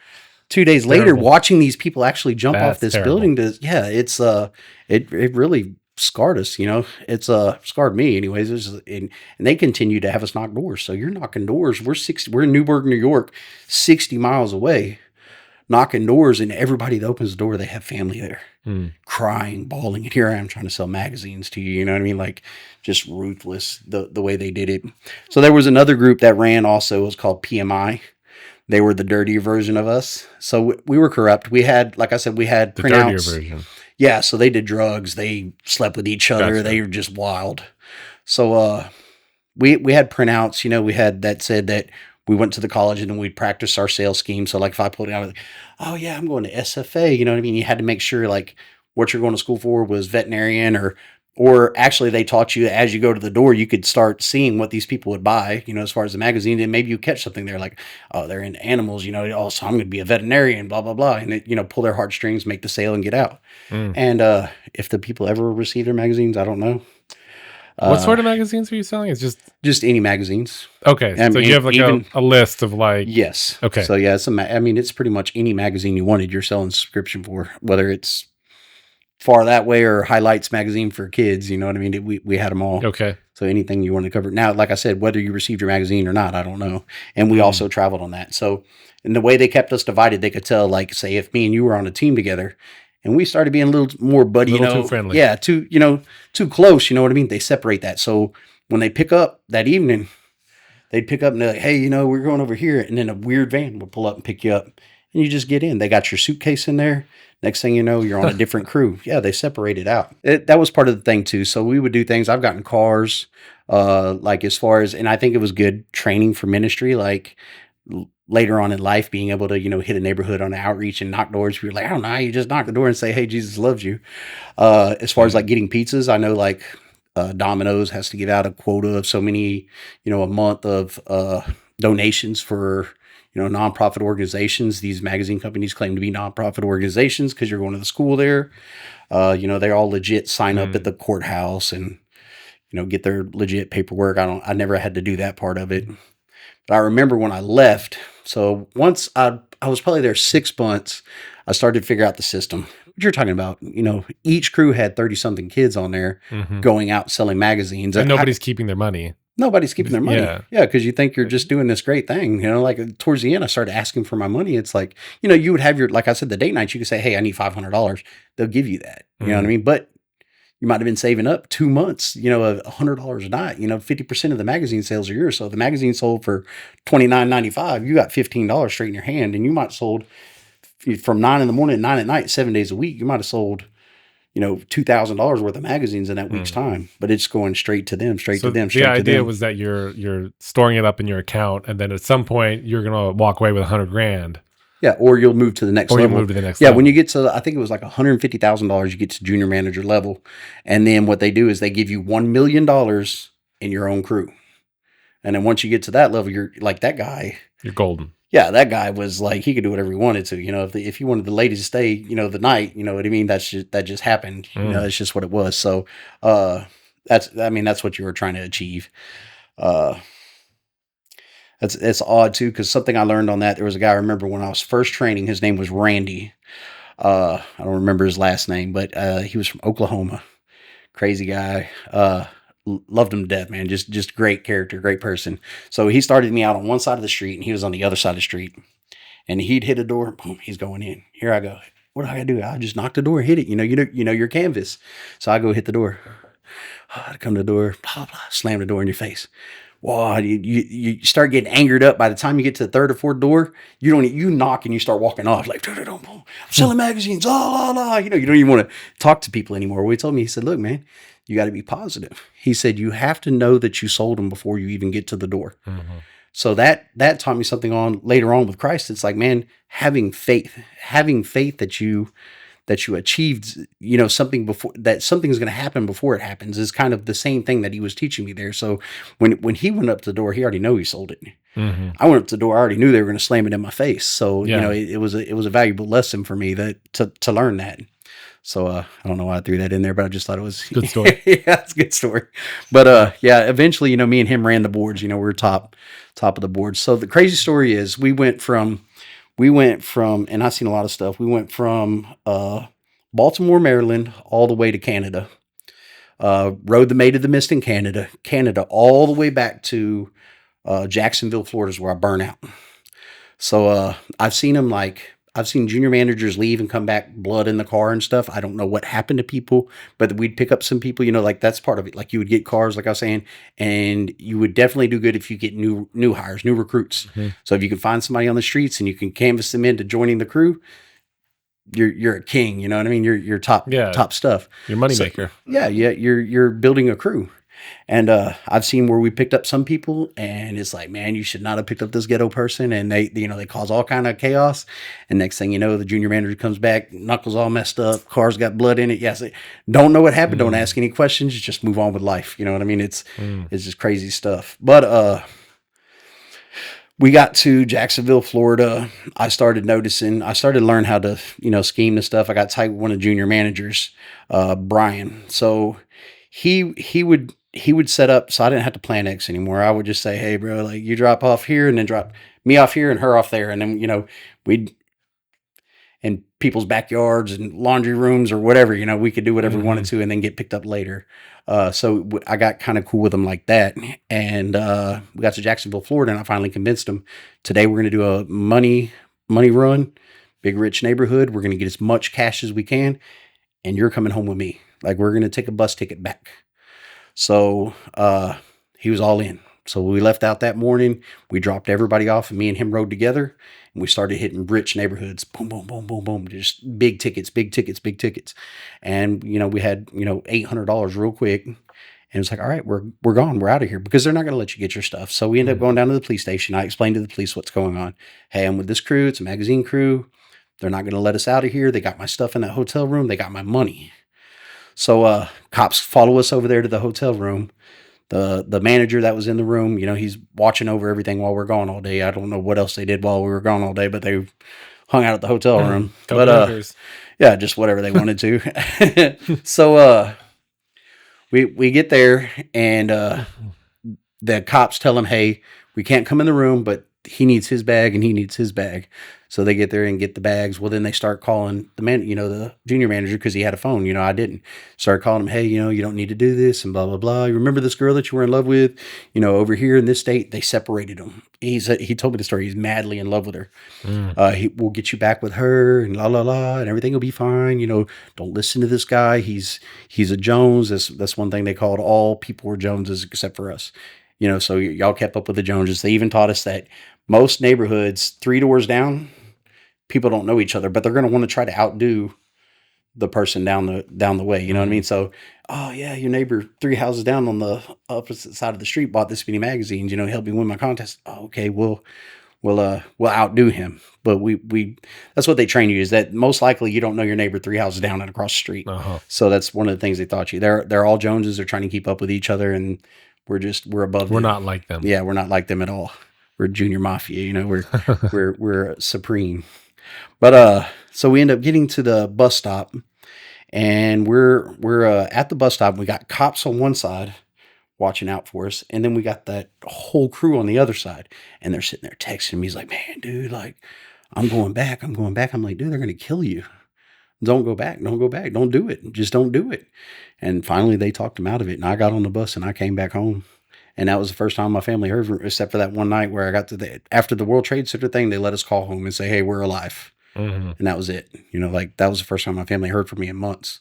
watching these people actually jump off this building, it really scarred us. It's scarred me anyways. And they continue to have us knock doors. So you're knocking doors. We're in Newburgh, New York, 60 miles away, knocking doors, and everybody that opens the door, they have family there, crying, bawling. And here I am trying to sell magazines to you. You know what I mean? Like, just ruthless the way they did it. So there was another group that ran also. It was called PMI. They were the dirtier version of us. So we were corrupt. We had, like I said, we had printouts. The dirtier version. Yeah, so they did drugs. They slept with each other. Gotcha. They were just wild. So we had printouts. We had that said that we went to the college and then we'd practice our sales scheme. So like if I pulled it out, oh yeah, I'm going to SFA. You know what I mean? You had to make sure like what you're going to school for was veterinarian, or actually they taught you as you go to the door, you could start seeing what these people would buy, as far as the magazine, and maybe you catch something there like, oh, they're into animals, oh, so I'm going to be a veterinarian, blah, blah, blah. And it, pull their heartstrings, make the sale and get out. And if the people ever receive their magazines, I don't know. What sort of magazines are you selling? It's just any magazines. Okay. So you have like a list of like. Yes. Okay. So yeah, it's pretty much any magazine you wanted, you're selling subscription for, whether it's Far That Way or Highlights magazine for kids. You know what I mean? We had them all. Okay. So anything you wanted to cover. Now, like I said, whether you received your magazine or not, I don't know. And we also traveled on that. So in the way they kept us divided, they could tell, like, say, if me and you were on a team together and we started being a little more buddy, too friendly. Yeah, too close. You know what I mean? They separate that. So when they pick up that evening, they'd pick up and they're like, hey, we're going over here. And then a weird van would pull up and pick you up. And you just get in. They got your suitcase in there. Next thing you know, you're on a different crew. Yeah, they separated out. That was part of the thing too. So we would do things. I've gotten cars, like as far as, and I think it was good training for ministry. Like later on in life, being able to, hit a neighborhood on outreach and knock doors. You're like, I don't know, you just knock the door and say, hey, Jesus loves you. As far as like getting pizzas, I know like Domino's has to give out a quota of so many, a month of donations for, nonprofit organizations. These magazine companies claim to be nonprofit organizations because you're going to the school there. They all legit sign up at the courthouse and, get their legit paperwork. I never had to do that part of it. But I remember when I left, so once I was probably there 6 months, I started to figure out the system. What you're talking about, each crew had 30 something kids on there going out selling magazines. And nobody's keeping their money. Nobody's keeping their money. Yeah. Because you think you're just doing this great thing. Like towards the end, I started asking for my money. It's like, you would have like I said, the date nights, you could say, hey, I need $500. They'll give you that. You know what I mean? But you might have been saving up 2 months, $100 a night. 50% of the magazine sales are yours. So if the magazine sold for $29.95, you got $15 straight in your hand, and you might have sold from 9 in the morning to 9 at night, 7 days a week. You might have sold, $2,000 worth of magazines in that week's time, but it's going straight to them, straight to them. The idea was that you're storing it up in your account, and then at some point you're gonna walk away with $100,000. Yeah, or you'll move to the next level. Level. When you get to, I think it was like $150,000, you get to junior manager level. And then what they do is they give you $1 million in your own crew. And then once you get to that level, you're like that guy. You're golden. Yeah, that guy was like, he could do whatever he wanted to. If you wanted the lady to stay, the night, you know what I mean? That just happened. That's just what it was. So that's what you were trying to achieve. It's odd too, because something I learned on that, there was a guy I remember when I was first training, his name was Randy. I don't remember his last name, but he was from Oklahoma. Crazy guy. Loved him to death, man. Just great character, great person. So he started me out on one side of the street and he was on the other side of the street. And he'd hit a door, boom, he's going in. Here I go. What do I gotta do? I just knock the door, hit it. You know your canvas. So I go hit the door. I come to the door, blah, blah, slam the door in your face. Wow, you start getting angered up. By the time you get to the third or fourth door, you knock and you start walking off like, I'm selling magazines, la la la. You don't even want to talk to people anymore. Well, he told me, he said, look, man, you got to be positive. He said, you have to know that you sold them before you even get to the door. Mm-hmm. So that taught me something on later on with Christ. It's like, man, having faith that you achieved, something before that, something's going to happen before it happens, is kind of the same thing that he was teaching me there. So when he went up to the door, he already knew he sold it. Mm-hmm. I went up to the door, I already knew they were going to slam it in my face. So, it was a valuable lesson for me to learn that. So, I don't know why I threw that in there, but I just thought it was good story. Yeah, it's a good story. But, eventually, me and him ran the boards, we were top of the board. So the crazy story is we went from, and I've seen a lot of stuff. We went from Baltimore, Maryland, all the way to Canada. Rode the Maid of the Mist in Canada, all the way back to Jacksonville, Florida, is where I burn out. So I've seen junior managers leave and come back, blood in the car and stuff. I don't know what happened to people, but we'd pick up some people, like that's part of it. Like you would get cars, like I was saying, and you would definitely do good if you get new hires, new recruits. Mm-hmm. So if you can find somebody on the streets and you can canvas them into joining the crew, you're a king. You know what I mean? You're top stuff. You're money maker. Yeah. You're building a crew. And I've seen where we picked up some people and it's like, man, you should not have picked up this ghetto person. And they cause all kind of chaos. And next thing you know, the junior manager comes back, knuckles all messed up, car's got blood in it. Yes. Don't know what happened. Don't ask any questions. Just move on with life. You know what I mean? It's just crazy stuff. But we got to Jacksonville, Florida. I started to learn how to, scheme the stuff. I got tight with one of the junior managers, Brian. So he would set up, so I didn't have to plan X anymore. I would just say, hey, bro, like you drop off here and then drop me off here and her off there. And then, we'd in people's backyards and laundry rooms or whatever, we could do whatever we wanted to and then get picked up later. So I got kind of cool with them like that. And we got to Jacksonville, Florida, and I finally convinced them, today we're going to do a money run, big rich neighborhood. We're going to get as much cash as we can. And you're coming home with me. Like we're going to take a bus ticket back. So he was all in. So we left out that morning. We dropped everybody off and me and him rode together. And we started hitting rich neighborhoods. Boom, boom, boom, boom, boom. Just big tickets. And, we had, $800 real quick. And it's like, all right, we're gone. We're out of here because they're not going to let you get your stuff. So we ended up going down to the police station. I explained to the police what's going on. Hey, I'm with this crew. It's a magazine crew. They're not going to let us out of here. They got my stuff in that hotel room. They got my money. So cops follow us over there to the hotel room. The manager that was in the room, he's watching over everything while we're gone all day. I don't know what else they did while we were gone all day, but they hung out at the hotel room. Couple But hookers. yeah, just whatever they wanted to. So we get there, and the cops tell him, "Hey, we can't come in the room, but he needs his bag and he needs his bag." So they get there and get the bags. Well, then they start calling the the junior manager, because he had a phone. I didn't. Start calling him, "Hey, you don't need to do this," and blah blah blah. You remember this girl that you were in love with? Over here in this state, they separated him. He told me the story. He's madly in love with her. He will get you back with her, and la la la, and everything will be fine. Don't listen to this guy. He's a Jones. That's one thing they called all people were Joneses except for us. So y'all kept up with the Joneses. They even taught us that most neighborhoods, 3 doors down, people don't know each other, but they're going to want to try to outdo the person down the way. You know what I mean? So, oh yeah, your neighbor 3 houses down on the opposite side of the street bought this many magazines. Help me win my contest. Oh, okay, we'll outdo him. But we that's what they train you, is that most likely you don't know your neighbor 3 houses down and across the street. So that's one of the things they taught you. They're all Joneses. They're trying to keep up with each other, and we're above. We're them. not like them. Yeah, we're not like them at all. We're junior mafia. We're supreme. But so we end up getting to the bus stop, and we're at the bus stop. We got cops on one side watching out for us, and then we got that whole crew on the other side, and they're sitting there texting me. He's like, "Man, dude, like, I'm going back. I'm going back." I'm like, "Dude, they're gonna kill you. Don't go back. Don't go back. Don't do it. Just don't do it." And finally, they talked him out of it, and I got on the bus and I came back home. And that was the first time my family heard from, except for that one night where I got to after the World Trade Center thing, they let us call home and say, "Hey, we're alive." And that was it. Like, that was the first time my family heard from me in months.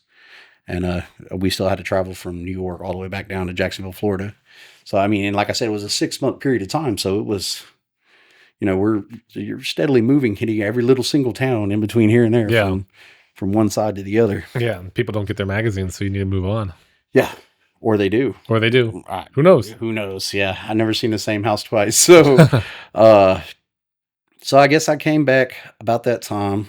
And we still had to travel from New York all the way back down to Jacksonville, Florida. So, I mean, and like I said, it was a 6-month period of time. So it was, you're steadily moving, hitting every little single town in between here and there. Yeah. From one side to the other. Yeah. People don't get their magazines, so you need to move on. Yeah. Or they do. Or they do. Who knows? Who knows? Yeah. I've never seen the same house twice. So, so I guess I came back about that time.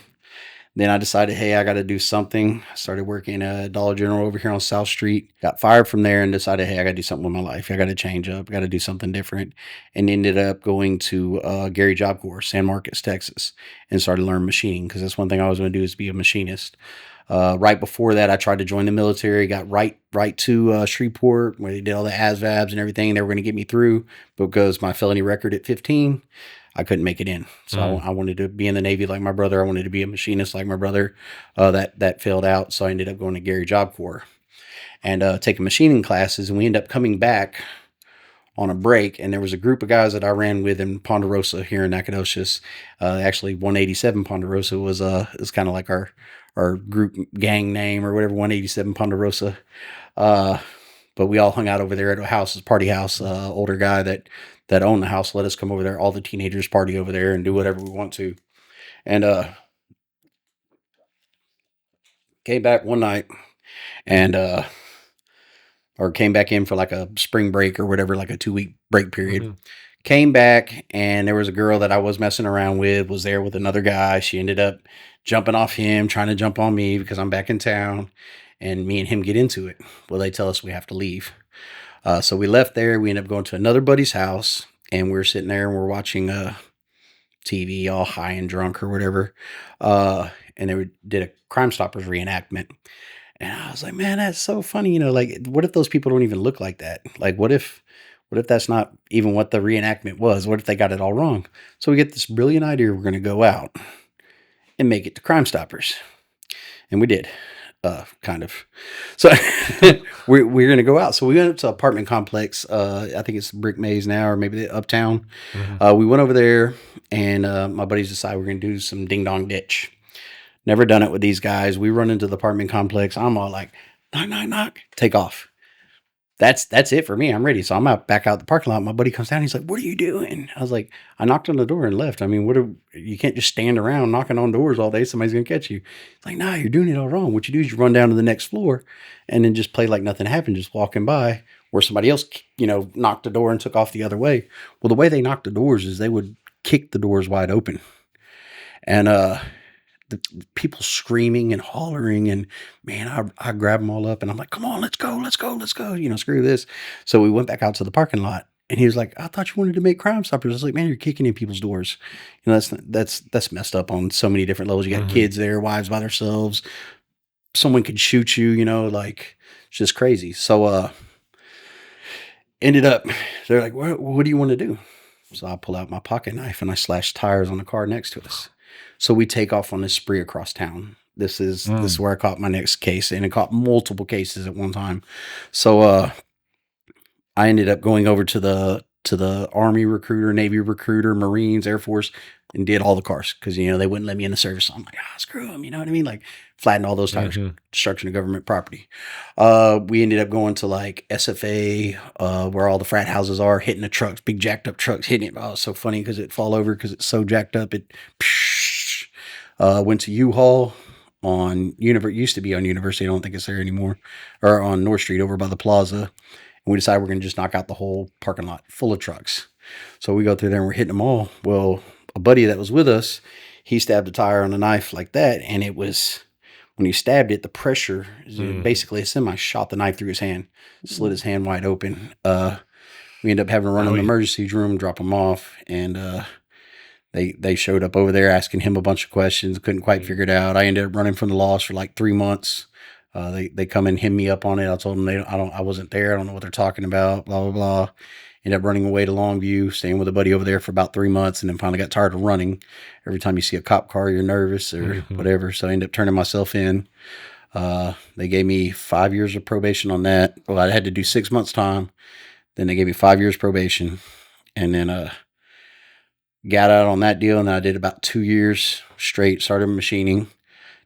Then I decided, hey, I got to do something. I started working at Dollar General over here on South Street. Got fired from there and decided, hey, I got to do something with my life. I got to change up. I got to do something different. And ended up going to Gary Job Corps, San Marcos, Texas, and started learning machining, because that's one thing I was going to do, is be a machinist. Right before that, I tried to join the military. Got right to Shreveport, where they did all the ASVABs and everything. They were going to get me through, because my felony record at 15. I couldn't make it in. So I wanted to be in the Navy like my brother. I wanted to be a machinist like my brother. That failed out. So I ended up going to Gary Job Corps and taking machining classes. And we ended up coming back on a break. And there was a group of guys that I ran with in Ponderosa here in Nacogdoches. Actually, 187 Ponderosa was kind of like our group gang name or whatever, 187 Ponderosa. But we all hung out over there at a house, party house. Older guy that owned the house let us come over there. All the teenagers party over there and do whatever we want to. And came back one night and or came back in for like a spring break or whatever, like a 2-week break period. Came back, and there was a girl that I was messing around with, was there with another guy. She ended up jumping off him, trying to jump on me because I'm back in town, and me and him get into it. Well, they tell us we have to leave. So we left there. We ended up going to another buddy's house, and we're sitting there and we're watching TV, all high and drunk or whatever. And they did a Crime Stoppers reenactment. And I was like, man, that's so funny. Like, what if those people don't even look like that? Like, what if that's not even what the reenactment was? What if they got it all wrong? So we get this brilliant idea. We're going to go out and make it to Crime Stoppers. And we did. Kind of. So we're going to go out. So we went up to an apartment complex. I think it's Brick Maze now, or maybe the Uptown. We went over there, and my buddies decided we're going to do some ding dong ditch. Never done it with these guys. We run into the apartment complex. I'm all like, knock, knock, knock, take off. That's it for me. I'm ready. So I'm back out the parking lot. My buddy comes down. He's like, "What are you doing?" I was like, "I knocked on the door and left." I mean, you can't just stand around knocking on doors all day. Somebody's going to catch you. It's like, "Nah, you're doing it all wrong. What you do is you run down to the next floor and then just play like nothing happened, just walking by where somebody else, knocked the door and took off the other way." Well, the way they knocked the doors is they would kick the doors wide open. And the people screaming and hollering, and man, I grabbed them all up and I'm like, come on, let's go, screw this. So we went back out to the parking lot, and he was like, I thought you wanted to make Crime Stoppers. I was like, man, you're kicking in people's doors. That's messed up on so many different levels. You got kids there, wives by themselves. Someone could shoot you, like it's just crazy. So ended up, they're like, what do you want to do? So I pull out my pocket knife and I slash tires on the car next to us. So we take off on this spree across town. This is where I caught my next case, and it caught multiple cases at one time. So I ended up going over to the Army recruiter, Navy recruiter, Marines, Air Force, and did all the cars because they wouldn't let me in the service. So I'm like, screw them, you know what I mean? Like flatten all those tires, destruction of government property. We ended up going to like SFA, where all the frat houses are, hitting the trucks, big jacked up trucks, hitting it. Oh, it's so funny because it fall over because it's so jacked up. It went to U-Haul on used to be on University. I don't think it's there anymore, or on North Street over by the plaza. And we decided we're going to just knock out the whole parking lot full of trucks. So we go through there and we're hitting them all. Well, a buddy that was with us, he stabbed a tire on a knife like that. And it was, when he stabbed it, the pressure, basically a semi shot the knife through his hand, slit his hand wide open. We ended up having to run in the emergency room, drop him off. And they showed up over there asking him a bunch of questions. Couldn't quite figure it out. I ended up running from the loss for like 3 months. They come and hem me up on it. I told them I wasn't there. I don't know what they're talking about. Blah blah blah. Ended up running away to Longview, staying with a buddy over there for about 3 months, and then finally got tired of running. Every time you see a cop car, you're nervous or whatever. So I ended up turning myself in. They gave me 5 years of probation on that. Well, I had to do 6 months time. Then they gave me 5 years probation, and then got out on that deal. And I did about 2 years straight. Started machining.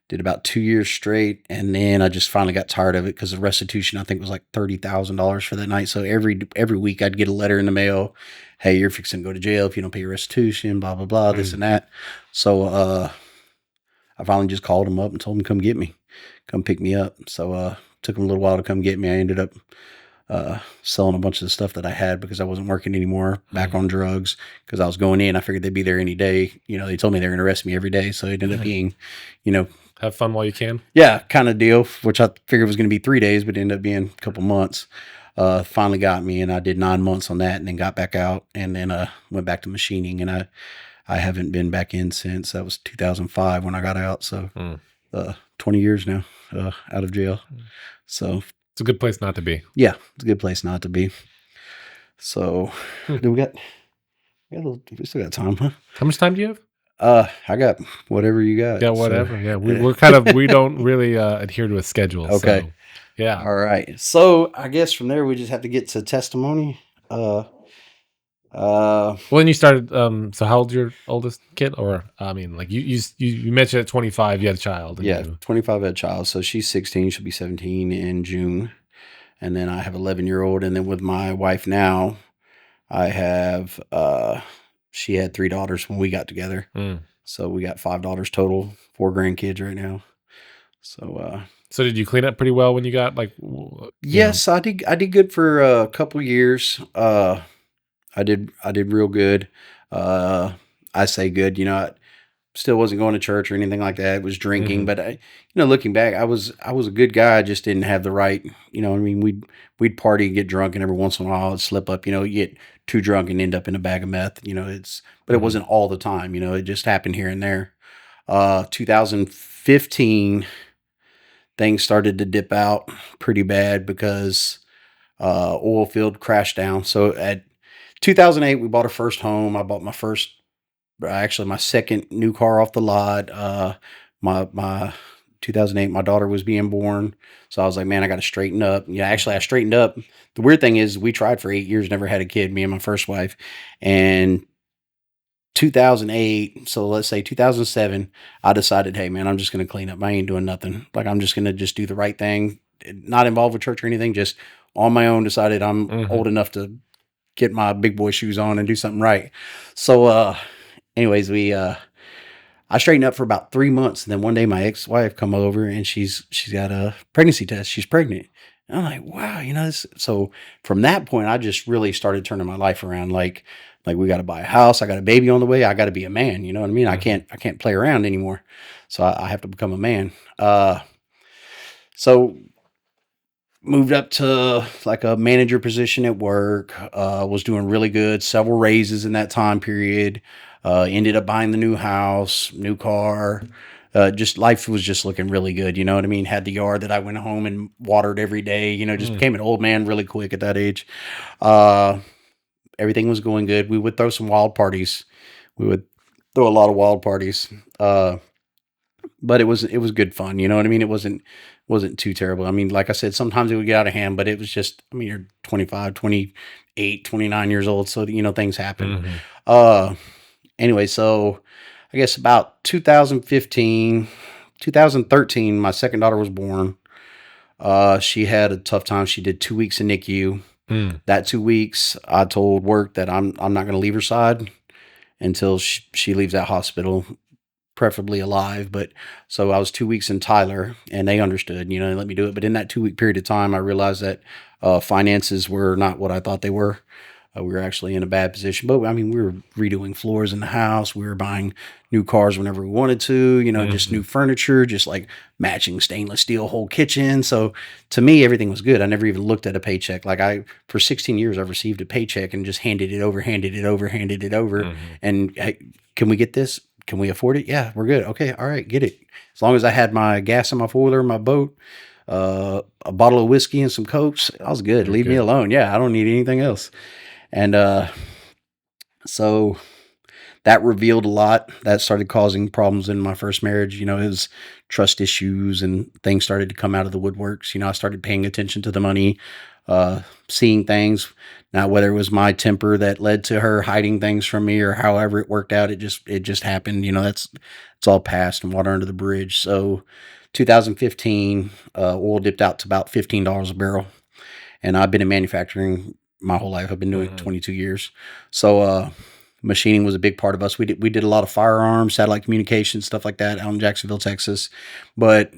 Did about 2 years straight, and then I just finally got tired of it because the restitution, I think, was like $30,000 for that night. So every week I'd get a letter in the mail, hey, you're fixing to go to jail if you don't pay your restitution, blah, blah, blah, this and that. So I finally just called them up and told them to come get me, come pick me up. So took them a little while to come get me. I ended up selling a bunch of the stuff that I had because I wasn't working anymore, back on drugs, because I was going in. I figured they'd be there any day. They told me they were going to arrest me every day. So it ended up being, have fun while you can. Yeah, kind of deal, which I figured was going to be 3 days, but it ended up being a couple months. Finally got me, and I did 9 months on that, and then got back out, and then went back to machining, and I haven't been back in since. That was 2005 when I got out, so 20 years now out of jail. So it's a good place not to be. Yeah, it's a good place not to be. So we still got time, huh? How much time do you have? I got whatever you got. Yeah, whatever. So, yeah, we don't really adhere to a schedule. Okay. So, yeah. All right. So I guess from there we just have to get to testimony. When you started, so how old's your oldest kid? Or I mean, like you mentioned at 25 you had a child. Yeah, 25 had a child. So she's 16. She'll be 17 in June. And then I have 11-year-old. And then with my wife now, I have she had 3 daughters when we got together. So we got 5 daughters total, 4 grandkids right now. So did you clean up pretty well when you got like? Yes, I did. I did good for a couple years. I did real good. I say good. I still wasn't going to church or anything like that. I was drinking, but looking back, I was a good guy. I just didn't have the right. I mean, we'd party and get drunk, and every once in a while I'd slip up. You get too drunk and end up in a bag of meth. But it wasn't all the time. It just happened here and there. 2015, things started to dip out pretty bad because oil field crashed down. So at 2008, we bought our first home. I bought my second new car off the lot. My 2008, my daughter was being born. So I was like, man, I got to straighten up. Yeah, actually, I straightened up. The weird thing is we tried for 8 years, never had a kid, me and my first wife. And 2008, so let's say 2007, I decided, hey, man, I'm just going to clean up. I ain't doing nothing. Like, I'm just going to just do the right thing, not involved with church or anything, just on my own decided I'm old enough to get my big boy shoes on and do something right. So, anyways, I straightened up for about 3 months. And then one day my ex-wife come over and she's got a pregnancy test. She's pregnant. And I'm like, wow, this. So from that point, I just really started turning my life around. Like we got to buy a house. I got a baby on the way. I got to be a man. You know what I mean? I can't play around anymore. So I have to become a man. So moved up to like a manager position at work, was doing really good, several raises in that time period, ended up buying the new house, new car. Just life was just looking really good. You know what I mean? Had the yard that I went home and watered every day, just became an old man really quick at that age. Everything was going good. We would throw some wild parties. We would throw a lot of wild parties. But it was good fun. You know what I mean? It wasn't too terrible. I mean, like I said, sometimes it would get out of hand, but it was just, I mean, you're 25, 28, 29 years old. So, things happen. Anyway, so I guess about 2015, 2013, my second daughter was born. She had a tough time. She did 2 weeks in NICU. That 2 weeks, I told work that I'm not going to leave her side until she leaves that hospital, preferably alive. But so I was 2 weeks in Tyler, and they understood, they let me do it. But in that 2 week period of time, I realized that finances were not what I thought they were. We were actually in a bad position, but I mean, we were redoing floors in the house. We were buying new cars whenever we wanted to, just new furniture, just like matching stainless steel whole kitchen. So to me, everything was good. I never even looked at a paycheck. Like for 16 years, I've received a paycheck and just handed it over. And hey, can we get this? Can we afford it? Yeah, we're good. Okay. All right. Get it. As long as I had my gas in my foiler, my boat, a bottle of whiskey and some Cokes, I was good. Leave me alone. Yeah. I don't need anything else. And so that revealed a lot. That started causing problems in my first marriage. It was trust issues and things started to come out of the woodworks. I started paying attention to the money, seeing things. Now, whether it was my temper that led to her hiding things from me or however it worked out, it just happened. It's all past and water under the bridge. So 2015, oil dipped out to about $15 a barrel. And I've been in manufacturing my whole life. I've been doing it 22 years. So machining was a big part of us. We did a lot of firearms, satellite communications, stuff like that out in Jacksonville, Texas. But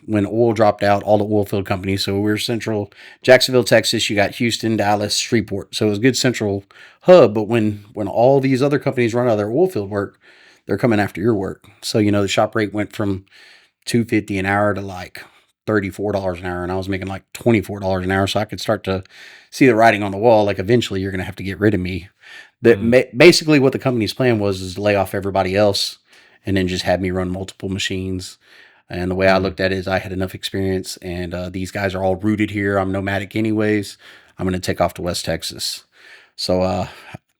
when oil dropped out, all the oil field companies, so we were central Jacksonville, Texas, you got Houston, Dallas, Shreveport. So it was a good central hub. But when all these other companies run out of their oil field work, they're coming after your work. So, the shop rate went from $2.50 an hour to like $34 an hour, and I was making like $24 an hour. So I could start to see the writing on the wall. Like eventually you're going to have to get rid of me. Basically what the company's plan was is lay off everybody else and then just have me run multiple machines. And the way I looked at it is I had enough experience, and these guys are all rooted here. I'm nomadic anyways. I'm going to take off to West Texas. So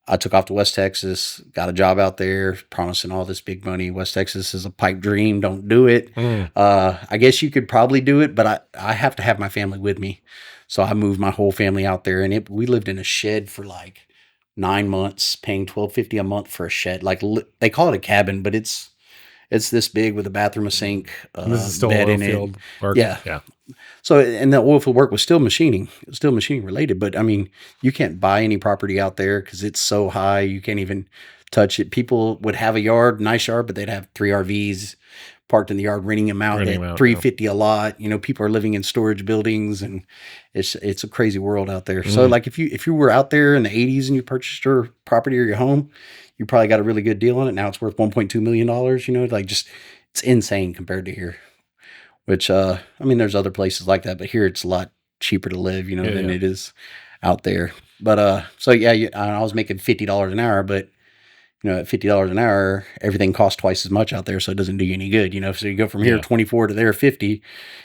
I took off to West Texas, got a job out there, promising all this big money. West Texas is a pipe dream. Don't do it. I guess you could probably do it, but I have to have my family with me. So I moved my whole family out there, and we lived in a shed for like 9 months, paying $12.50 a month for a shed. Like they call it a cabin, but it's this big with a bathroom, a sink, this is still bed oil in field it. work. Yeah. So, and the oil field work was still machining. It was still machining related, but I mean, you can't buy any property out there because it's so high. You can't even touch it. People would have a yard, nice yard, but they'd have 3 RVs parked in the yard, renting them out at $350 a lot. People are living in storage buildings, and it's a crazy world out there. So like if you were out there in the 80s and you purchased your property or your home, you probably got a really good deal on it. Now it's worth $1.2 million, like just, it's insane compared to here. Which, I mean, there's other places like that, but here it's a lot cheaper to live, than it is out there. But, so yeah, I was making $50 an hour, but, at $50 an hour, everything costs twice as much out there. So it doesn't do you any good, So you go from here 24 to there 50,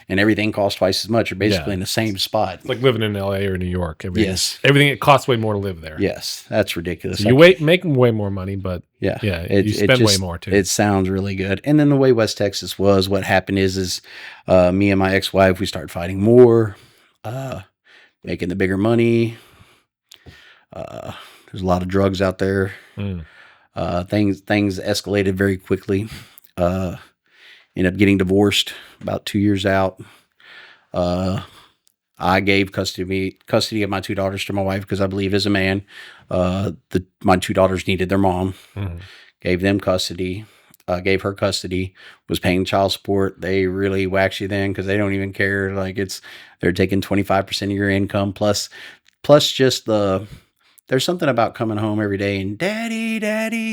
and everything costs twice as much. You're basically in the same spot. It's like living in LA or New York. Yes. Everything, it costs way more to live there. Yes. That's ridiculous. So you make way more money, but you spend way more too. It sounds really good. And then the way West Texas was, what happened is me and my ex-wife, we started fighting more, making the bigger money. There's a lot of drugs out there. Things escalated very quickly. Ended up getting divorced about 2 years out. I gave custody of my 2 daughters to my wife because I believe as a man, my 2 daughters needed their mom. Gave them custody. gave her custody, was paying child support. They really wax you then because they don't even care. Like they're taking 25% of your income plus just there's something about coming home every day and daddy,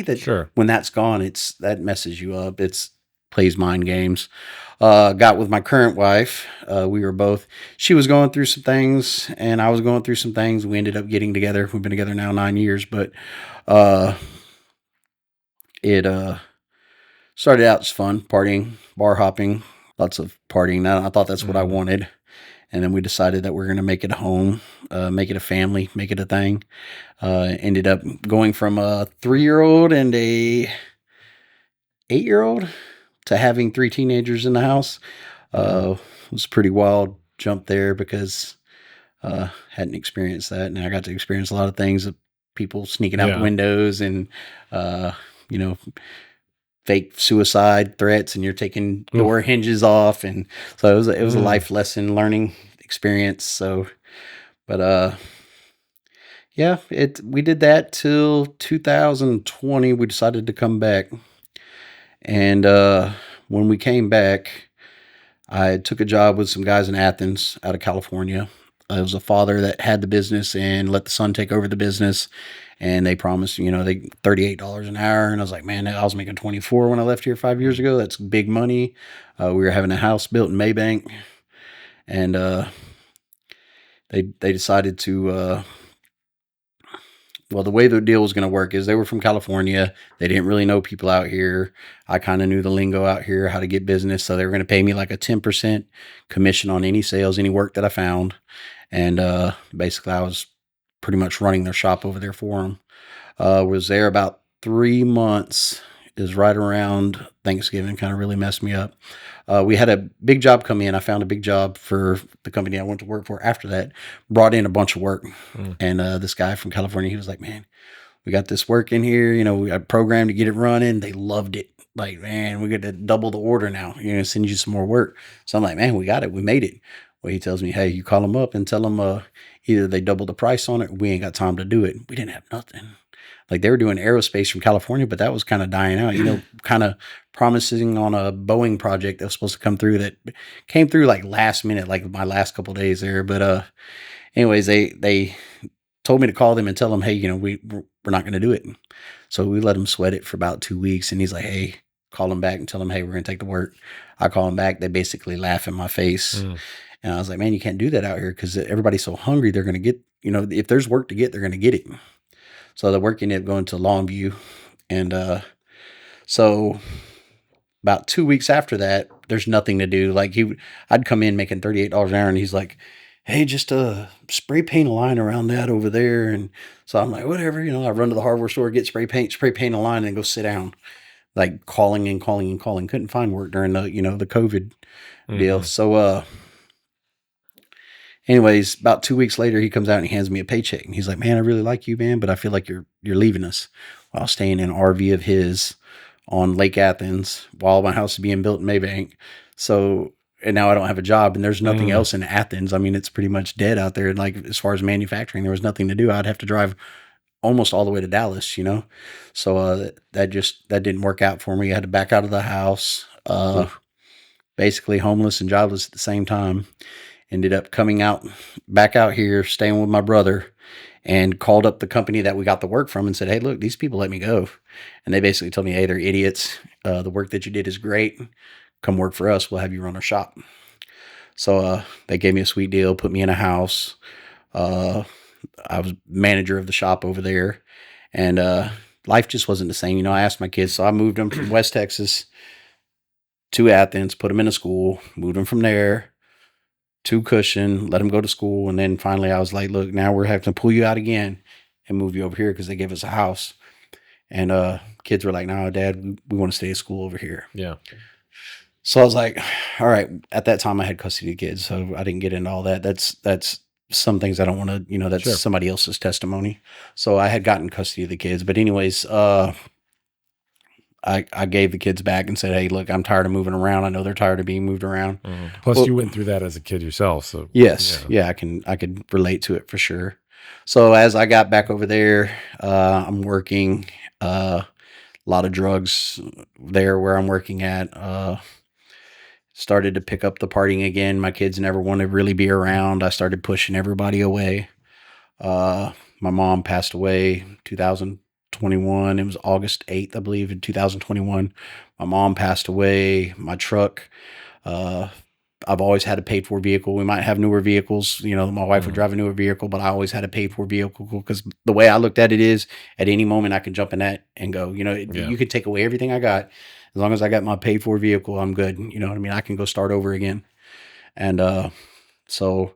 that Sure. when that's gone, that messes you up. Plays mind games. Got with my current wife. She was going through some things and I was going through some things. We ended up getting together. We've been together now 9 years, but, it, started out as fun, partying, bar hopping, lots of partying. I thought that's what I wanted. And then we decided that we're going to make it a home, make it a family, make it a thing. Ended up going from a 3-year-old and a 8-year-old to having 3 teenagers in the house. It was a pretty wild jump there because hadn't experienced that. And I got to experience a lot of things of people sneaking out the windows and, fake suicide threats, and you're taking door hinges off. And so it was a life lesson learning experience. So, but, yeah, we did that till 2020. We decided to come back. And, when we came back, I took a job with some guys in Athens out of California. It was a father that had the business and let the son take over the business. And they promised, they $38 an hour. And I was like, man, I was making 24 when I left here 5 years ago. That's big money. We were having a house built in Maybank. And they decided to, the way the deal was going to work is they were from California. They didn't really know people out here. I kind of knew the lingo out here, how to get business. So they were going to pay me like a 10% commission on any sales, any work that I found. And basically, I was pretty much running their shop over there for them. Was there about 3 months. Is right around Thanksgiving. Kind of really messed me up. We had a big job come in. I found a big job for the company I went to work for after that. Brought in a bunch of work. And this guy from California, he was like, man, we got this work in here. We got programmed to get it running. They loved it. Like, man, we got to double the order now. Send you some more work. So I'm like, man, we got it. We made it. Well, he tells me, hey, you call them up and tell them either they double the price on it or we ain't got time to do it. We didn't have nothing. Like they were doing aerospace from California, but that was kind of dying out, kind of promising on a Boeing project that was supposed to come through that came through like last minute, like my last couple of days there. But, anyways, they told me to call them and tell them, hey, we're not going to do it. So we let him sweat it for about 2 weeks. And he's like, hey, call them back and tell them, hey, we're going to take the work. I call them back. They basically laugh in my face. And I was like, man, you can't do that out here because everybody's so hungry. They're going to get, if there's work to get, they're going to get it. So the work ended up going to Longview. And so about 2 weeks after that, there's nothing to do. Like I'd come in making $38 an hour and he's like, hey, just spray paint a line around that over there. And so I'm like, whatever, I run to the hardware store, get spray paint a line and go sit down. Like calling and calling and calling. Couldn't find work during the, the COVID deal. So, anyways, about 2 weeks later, he comes out and he hands me a paycheck. And he's like, man, I really like you, man, but I feel like you're leaving us. While staying in an RV of his on Lake Athens while my house is being built in Maybank. So, and now I don't have a job and there's nothing else in Athens. I mean, it's pretty much dead out there. Like as far as manufacturing, there was nothing to do. I'd have to drive almost all the way to Dallas, So that didn't work out for me. I had to back out of the house, basically homeless and jobless at the same time. Ended up coming back out here, staying with my brother, and called up the company that we got the work from and said, hey, look, these people let me go. And they basically told me, hey, they're idiots. The work that you did is great. Come work for us. We'll have you run our shop. So they gave me a sweet deal, put me in a house. I was manager of the shop over there. And life just wasn't the same. I asked my kids. So I moved them from West Texas to Athens, put them in a school, moved them from there to Cushion, let them go to school. And then finally I was like, look, now we're having to pull you out again and move you over here because they gave us a house. And kids were like, no, Dad, we want to stay at school over here. Yeah. So I was like, all right. At that time I had custody of kids, so I didn't get into all that. That's some things I don't want to, that's somebody else's testimony. So I had gotten custody of the kids. But anyways, I gave the kids back and said, hey, look, I'm tired of moving around. I know they're tired of being moved around. Plus you went through that as a kid yourself. So yes. Yeah, I could relate to it for sure. So as I got back over there, I'm working, a lot of drugs there where I'm working at. Started to pick up the partying again. My kids never want to really be around. I started pushing everybody away. My mom passed away 2021. It was August 8th, I believe, in 2021. My mom passed away. My truck, uh, I've always had a paid for vehicle. We might have newer vehicles. You know, my wife would drive a newer vehicle, but I always had a paid for vehicle because the way I looked at it is at any moment I can jump in that and go, you know, Yeah. you could take away everything I got. As long as I got my paid for vehicle, I'm good. You know what I mean? I can go start over again. And, so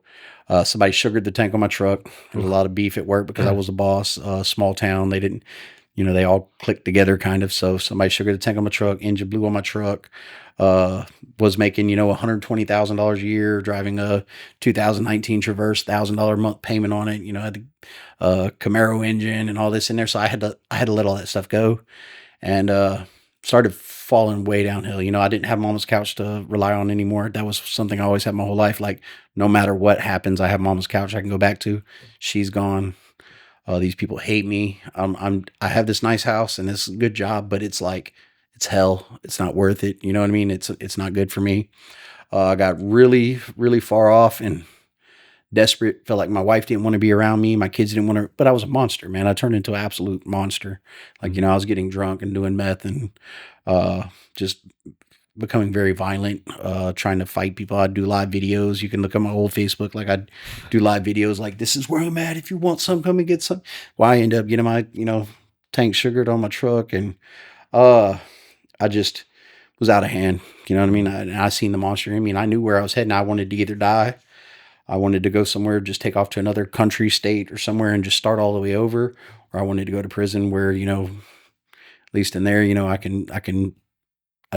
somebody sugared the tank on my truck. There was a lot of beef at work because I was the boss. Small town. They didn't, you know, they all clicked together kind of. So somebody sugared the tank on my truck, engine blew on my truck. Was making, you know, $120,000 a year, driving a 2019 Traverse, $1,000 a month payment on it. You know, had the Camaro engine and all this in there. So I had to let all that stuff go, and started falling way downhill. You know, I didn't have mama's couch to rely on anymore. That was something I always had my whole life. Like, no matter what happens, I have mama's couch I can go back to. She's gone. These people hate me. I have this nice house and this good job, but it's like, it's hell. It's not worth it. You know what I mean? It's not good for me. I got really, really far off and desperate. Felt like my wife didn't want to be around me. My kids didn't want to, but I was a monster, man. I turned into an absolute monster. Like, you know, I was getting drunk and doing meth and just becoming very violent, trying to fight people. I'd do live videos. You can look at my old Facebook. Like, I'd do live videos like, this is where I'm at. If you want some, come and get some. Well, I ended up getting my, you know, tank sugared on my truck. And I just was out of hand. You know what I mean? I seen the monster in me and I knew where I was heading. I wanted to either die. I wanted to go somewhere, just take off to another country, state, or somewhere and just start all the way over. Or I wanted to go to prison where, you know, at least in there, you know, I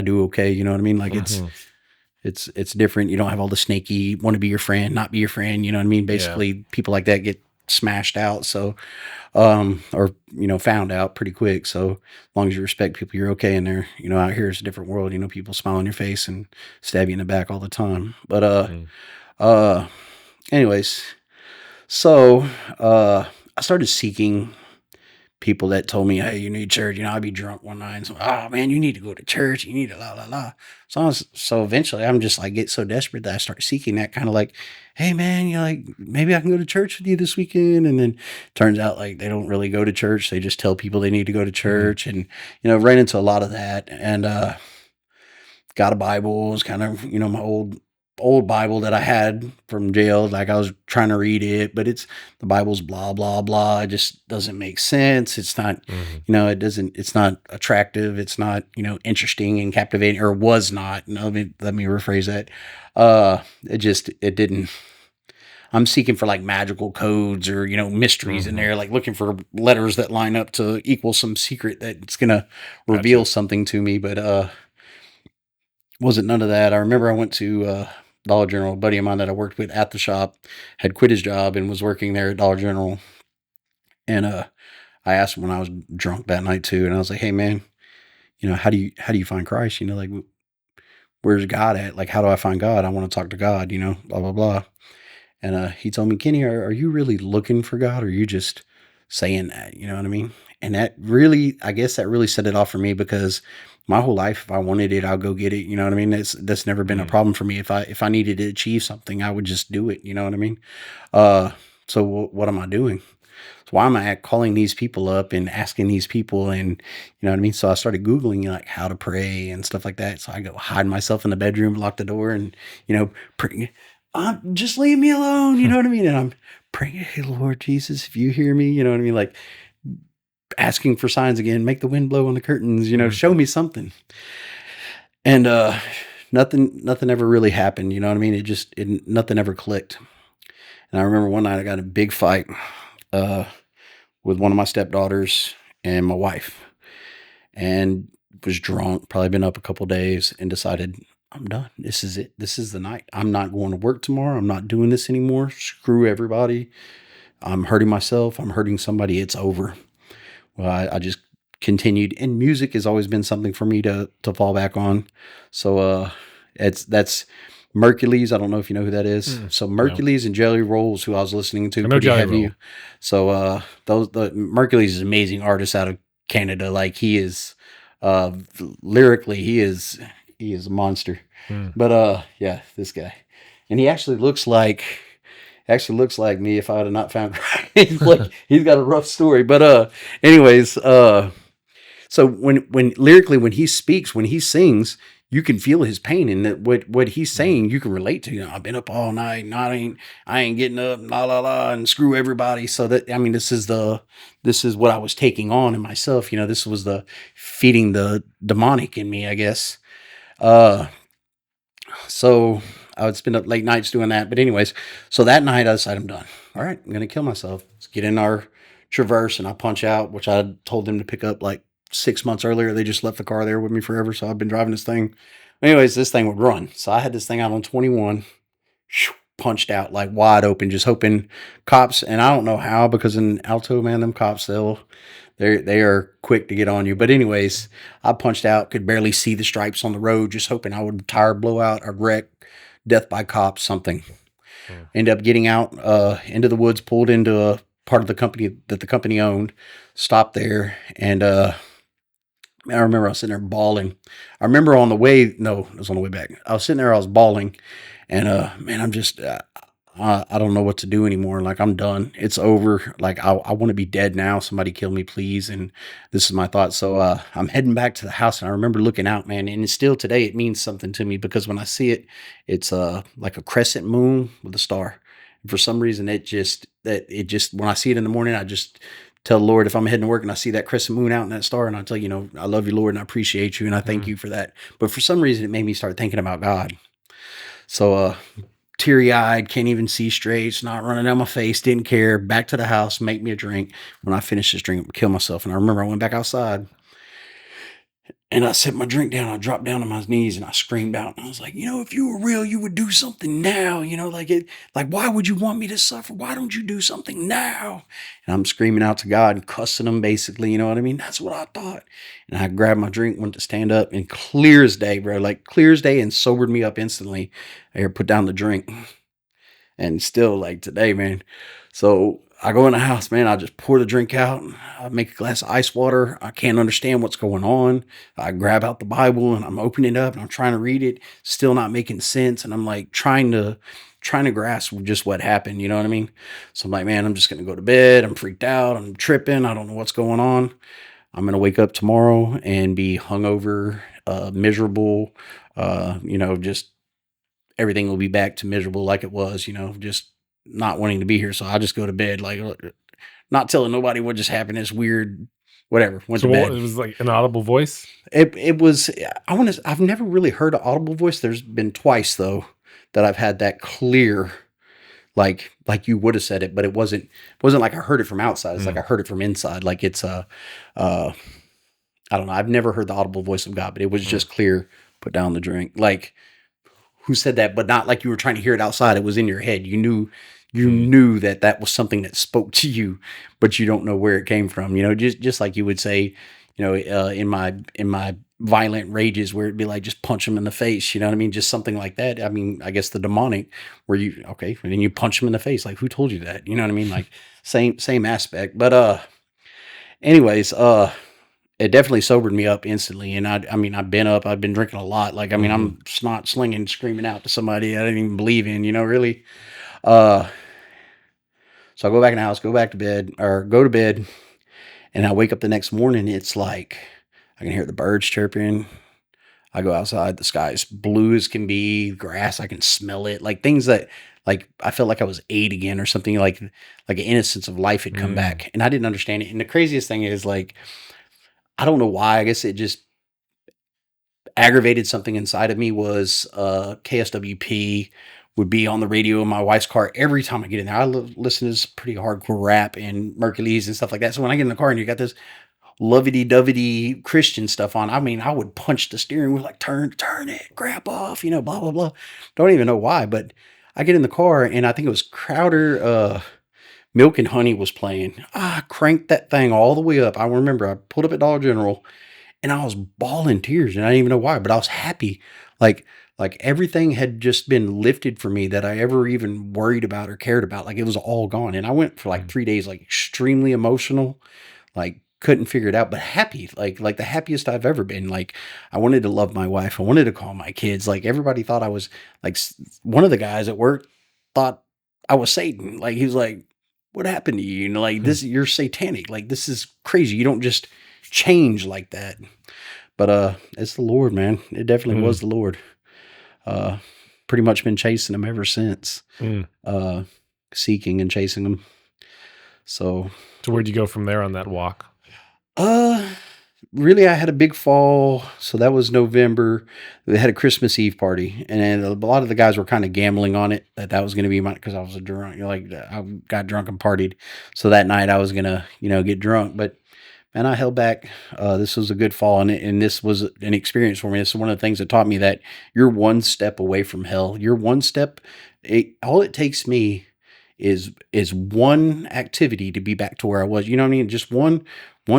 do okay. You know what I mean? Like, it's different. You don't have all the snaky, want to be your friend, not be your friend. You know what I mean? Basically, people like that get smashed out. So, or, you know, found out pretty quick. So as long as you respect people, you're okay in there. You know, out here it's a different world. You know, people smile on your face and stab you in the back all the time. But, anyways, so, I started seeking people that told me, hey, you need church. You know, I'd be drunk one night and so, oh man, you need to go to church. You need to la la la. So eventually I'm just like, get so desperate that I start seeking that kind of like, hey man, you know, like maybe I can go to church with you this weekend. And then turns out like they don't really go to church. They just tell people they need to go to church, and, you know, ran into a lot of that, and, got a Bible. It was kind of, you know, my old Bible that I had from jail. Like, I was trying to read it, but the Bible's blah, blah, blah. It just doesn't make sense. It's not, you know, it's not attractive. It's not, you know, interesting and captivating, or was not. No, let me rephrase that. It didn't, I'm seeking for like magical codes or, you know, mysteries in there, like looking for letters that line up to equal some secret that's going to reveal something to me. But, wasn't none of that. I remember I went to Dollar General. A buddy of mine that I worked with at the shop had quit his job and was working there at Dollar General. And I asked him when I was drunk that night too, and I was like, "Hey man, you know, how do you find Christ? You know, like, where's God at? Like, how do I find God? I want to talk to God. You know, blah blah blah." And he told me, "Kenny, are you really looking for God, or are you just saying that?" You know what I mean? And that really, I guess that really set it off for me, because my whole life, if I wanted it, I'll go get it. You know what I mean? That's never been a problem for me. If I needed to achieve something, I would just do it. You know what I mean? So what am I doing? So why am I calling these people up and asking these people, and, you know what I mean? So I started Googling, like, how to pray and stuff like that. So I go hide myself in the bedroom, lock the door, and, you know, pray, just leave me alone. You know what I mean? And I'm praying, hey, Lord Jesus, if you hear me, you know what I mean? Like, asking for signs again, make the wind blow on the curtains, you know, show me something. And nothing ever really happened, you know what I mean? Nothing ever clicked. And I remember one night I got in a big fight with one of my stepdaughters and my wife, and was drunk, probably been up a couple days, and decided, I'm done. This is it. This is the night. I'm not going to work tomorrow. I'm not doing this anymore. Screw everybody. I'm hurting myself. I'm hurting somebody. It's over. Well, I just continued, and music has always been something for me to fall back on. So that's Mercules. I don't know if you know who that is. So Mercules and Jelly Rolls, who I was listening to, pretty heavy. Roll. So the Mercules is an amazing artist out of Canada. Like, he is Uh, lyrically, he is a monster. Mm. But yeah, this guy, and he actually looks like me if I had not found he's like he's got a rough story. But anyways, so when lyrically when he speaks, when he sings, you can feel his pain, and that what he's saying you can relate to. You know, I've been up all night, and I ain't getting up, la la la, and screw everybody. So that I mean, this is what I was taking on in myself. You know, this was the feeding the demonic in me, I guess. Uh, so I would spend up late nights doing that. But anyways, so that night I decided I'm done. All right, I'm gonna kill myself. Let's get in our Traverse and I punch out, which I told them to pick up like 6 months earlier. They just left the car there with me forever, so I've been driving this thing. Anyways, this thing would run. So I had this thing out on 21, punched out like wide open, just hoping cops. And I don't know how, because in Alto, man, them cops they are quick to get on you. But anyways, I punched out, could barely see the stripes on the road, just hoping I would tire blow out, a wreck, death by cops, something. End up getting out into the woods, pulled into a part of the company that the company owned, stopped there, and I remember I was sitting there bawling. I remember on the way, no, it was on the way back. I was sitting there, I was bawling, and man, I'm just, I don't know what to do anymore. Like, I'm done. It's over. Like, I want to be dead now. Somebody kill me, please. And this is my thought. So I'm heading back to the house, and I remember looking out, man. And still today, it means something to me, because when I see it, it's like a crescent moon with a star. And for some reason, when I see it in the morning, I just tell the Lord, if I'm heading to work and I see that crescent moon out and that star, and I tell you, I love you, Lord, and I appreciate you, and I thank you for that. But for some reason, it made me start thinking about God. So teary-eyed, can't even see straight, snot running down my face, didn't care, back to the house, make me a drink. When I finished this drink, kill myself. And I remember I went back outside, and I set my drink down. I dropped down on my knees and I screamed out. And I was like, if you were real, you would do something now. Like, why would you want me to suffer? Why don't you do something now? And I'm screaming out to God and cussing him, basically. You know what I mean? That's what I thought. And I grabbed my drink, went to stand up, and clear as day, bro, like clear as day, and sobered me up instantly. I put down the drink. And still, like today, man. So I go in the house, man. I just pour the drink out. I make a glass of ice water. I can't understand what's going on. I grab out the Bible and I'm opening it up and I'm trying to read it. Still not making sense. And I'm like trying to grasp just what happened. You know what I mean? So I'm like, man, I'm just going to go to bed. I'm freaked out. I'm tripping. I don't know what's going on. I'm going to wake up tomorrow and be hungover, miserable, just everything will be back to miserable like it was, just not wanting to be here. So I just go to bed, like not telling nobody what just happened. It's weird, whatever. Went to bed. It was like an audible voice? It was, I've never really heard an audible voice. There's been twice though that I've had that clear, like you would have said it, but it wasn't like I heard it from outside. It's like I heard it from inside. Like it's I don't know. I've never heard the audible voice of God, but it was just clear. Put down the drink. Like, who said that, but not like you were trying to hear it outside. It was in your head. You knew that was something that spoke to you, but you don't know where it came from. Just like you would say, in my violent rages, where it'd be like, just punch him in the face. You know what I mean? Just something like that. I mean, I guess the demonic, where and then you punch him in the face. Like, who told you that? You know what I mean? Like, same aspect. But anyways, it definitely sobered me up instantly. And I've been drinking a lot. Like, I'm snot slinging, screaming out to somebody I didn't even believe in, really. So I go back in the house, go to bed. And I wake up the next morning. It's like, I can hear the birds chirping. I go outside. The sky's blue as can be. Grass, I can smell it. Like things that, like, I felt like I was 8 again or something, like an innocence of life had come back. And I didn't understand it. And the craziest thing is, like, I don't know why. I guess it just aggravated something inside of me. Was KSWP would be on the radio in my wife's car every time I get in there. I listen to this pretty hardcore rap and Mercules and stuff like that. So when I get in the car and you got this lovey-dovey Christian stuff on, I would punch the steering wheel, like, turn it, grab off, blah, blah, blah. Don't even know why, but I get in the car and I think it was Crowder, Milk and Honey was playing. I cranked that thing all the way up. I remember I pulled up at Dollar General and I was bawling tears, and I didn't even know why, but I was happy. Like everything had just been lifted for me that I ever even worried about or cared about. Like, it was all gone. And I went for like 3 days, like extremely emotional, like couldn't figure it out, but happy, like the happiest I've ever been. Like I wanted to love my wife. I wanted to call my kids. Like everybody thought I was like one of the guys at work thought I was Satan. Like he was like, what happened to you? You know, like this, you're satanic. Like this is crazy. You don't just change like that. But it's the Lord, man. It definitely was the Lord. Pretty much been chasing him ever since. Seeking and chasing him. So where'd you go from there on that walk? Really, I had a big fall. So that was November. They had a Christmas Eve party, and a lot of the guys were kind of gambling on it that was going to be my, because I was a drunk, like I got drunk and partied. So that night I was gonna, get drunk, but man, I held back. This was a good fall, and this was an experience for me. This is one of the things that taught me that you're one step away from hell. You're one step. All it takes me is one activity to be back to where I was. You know what I mean? Just one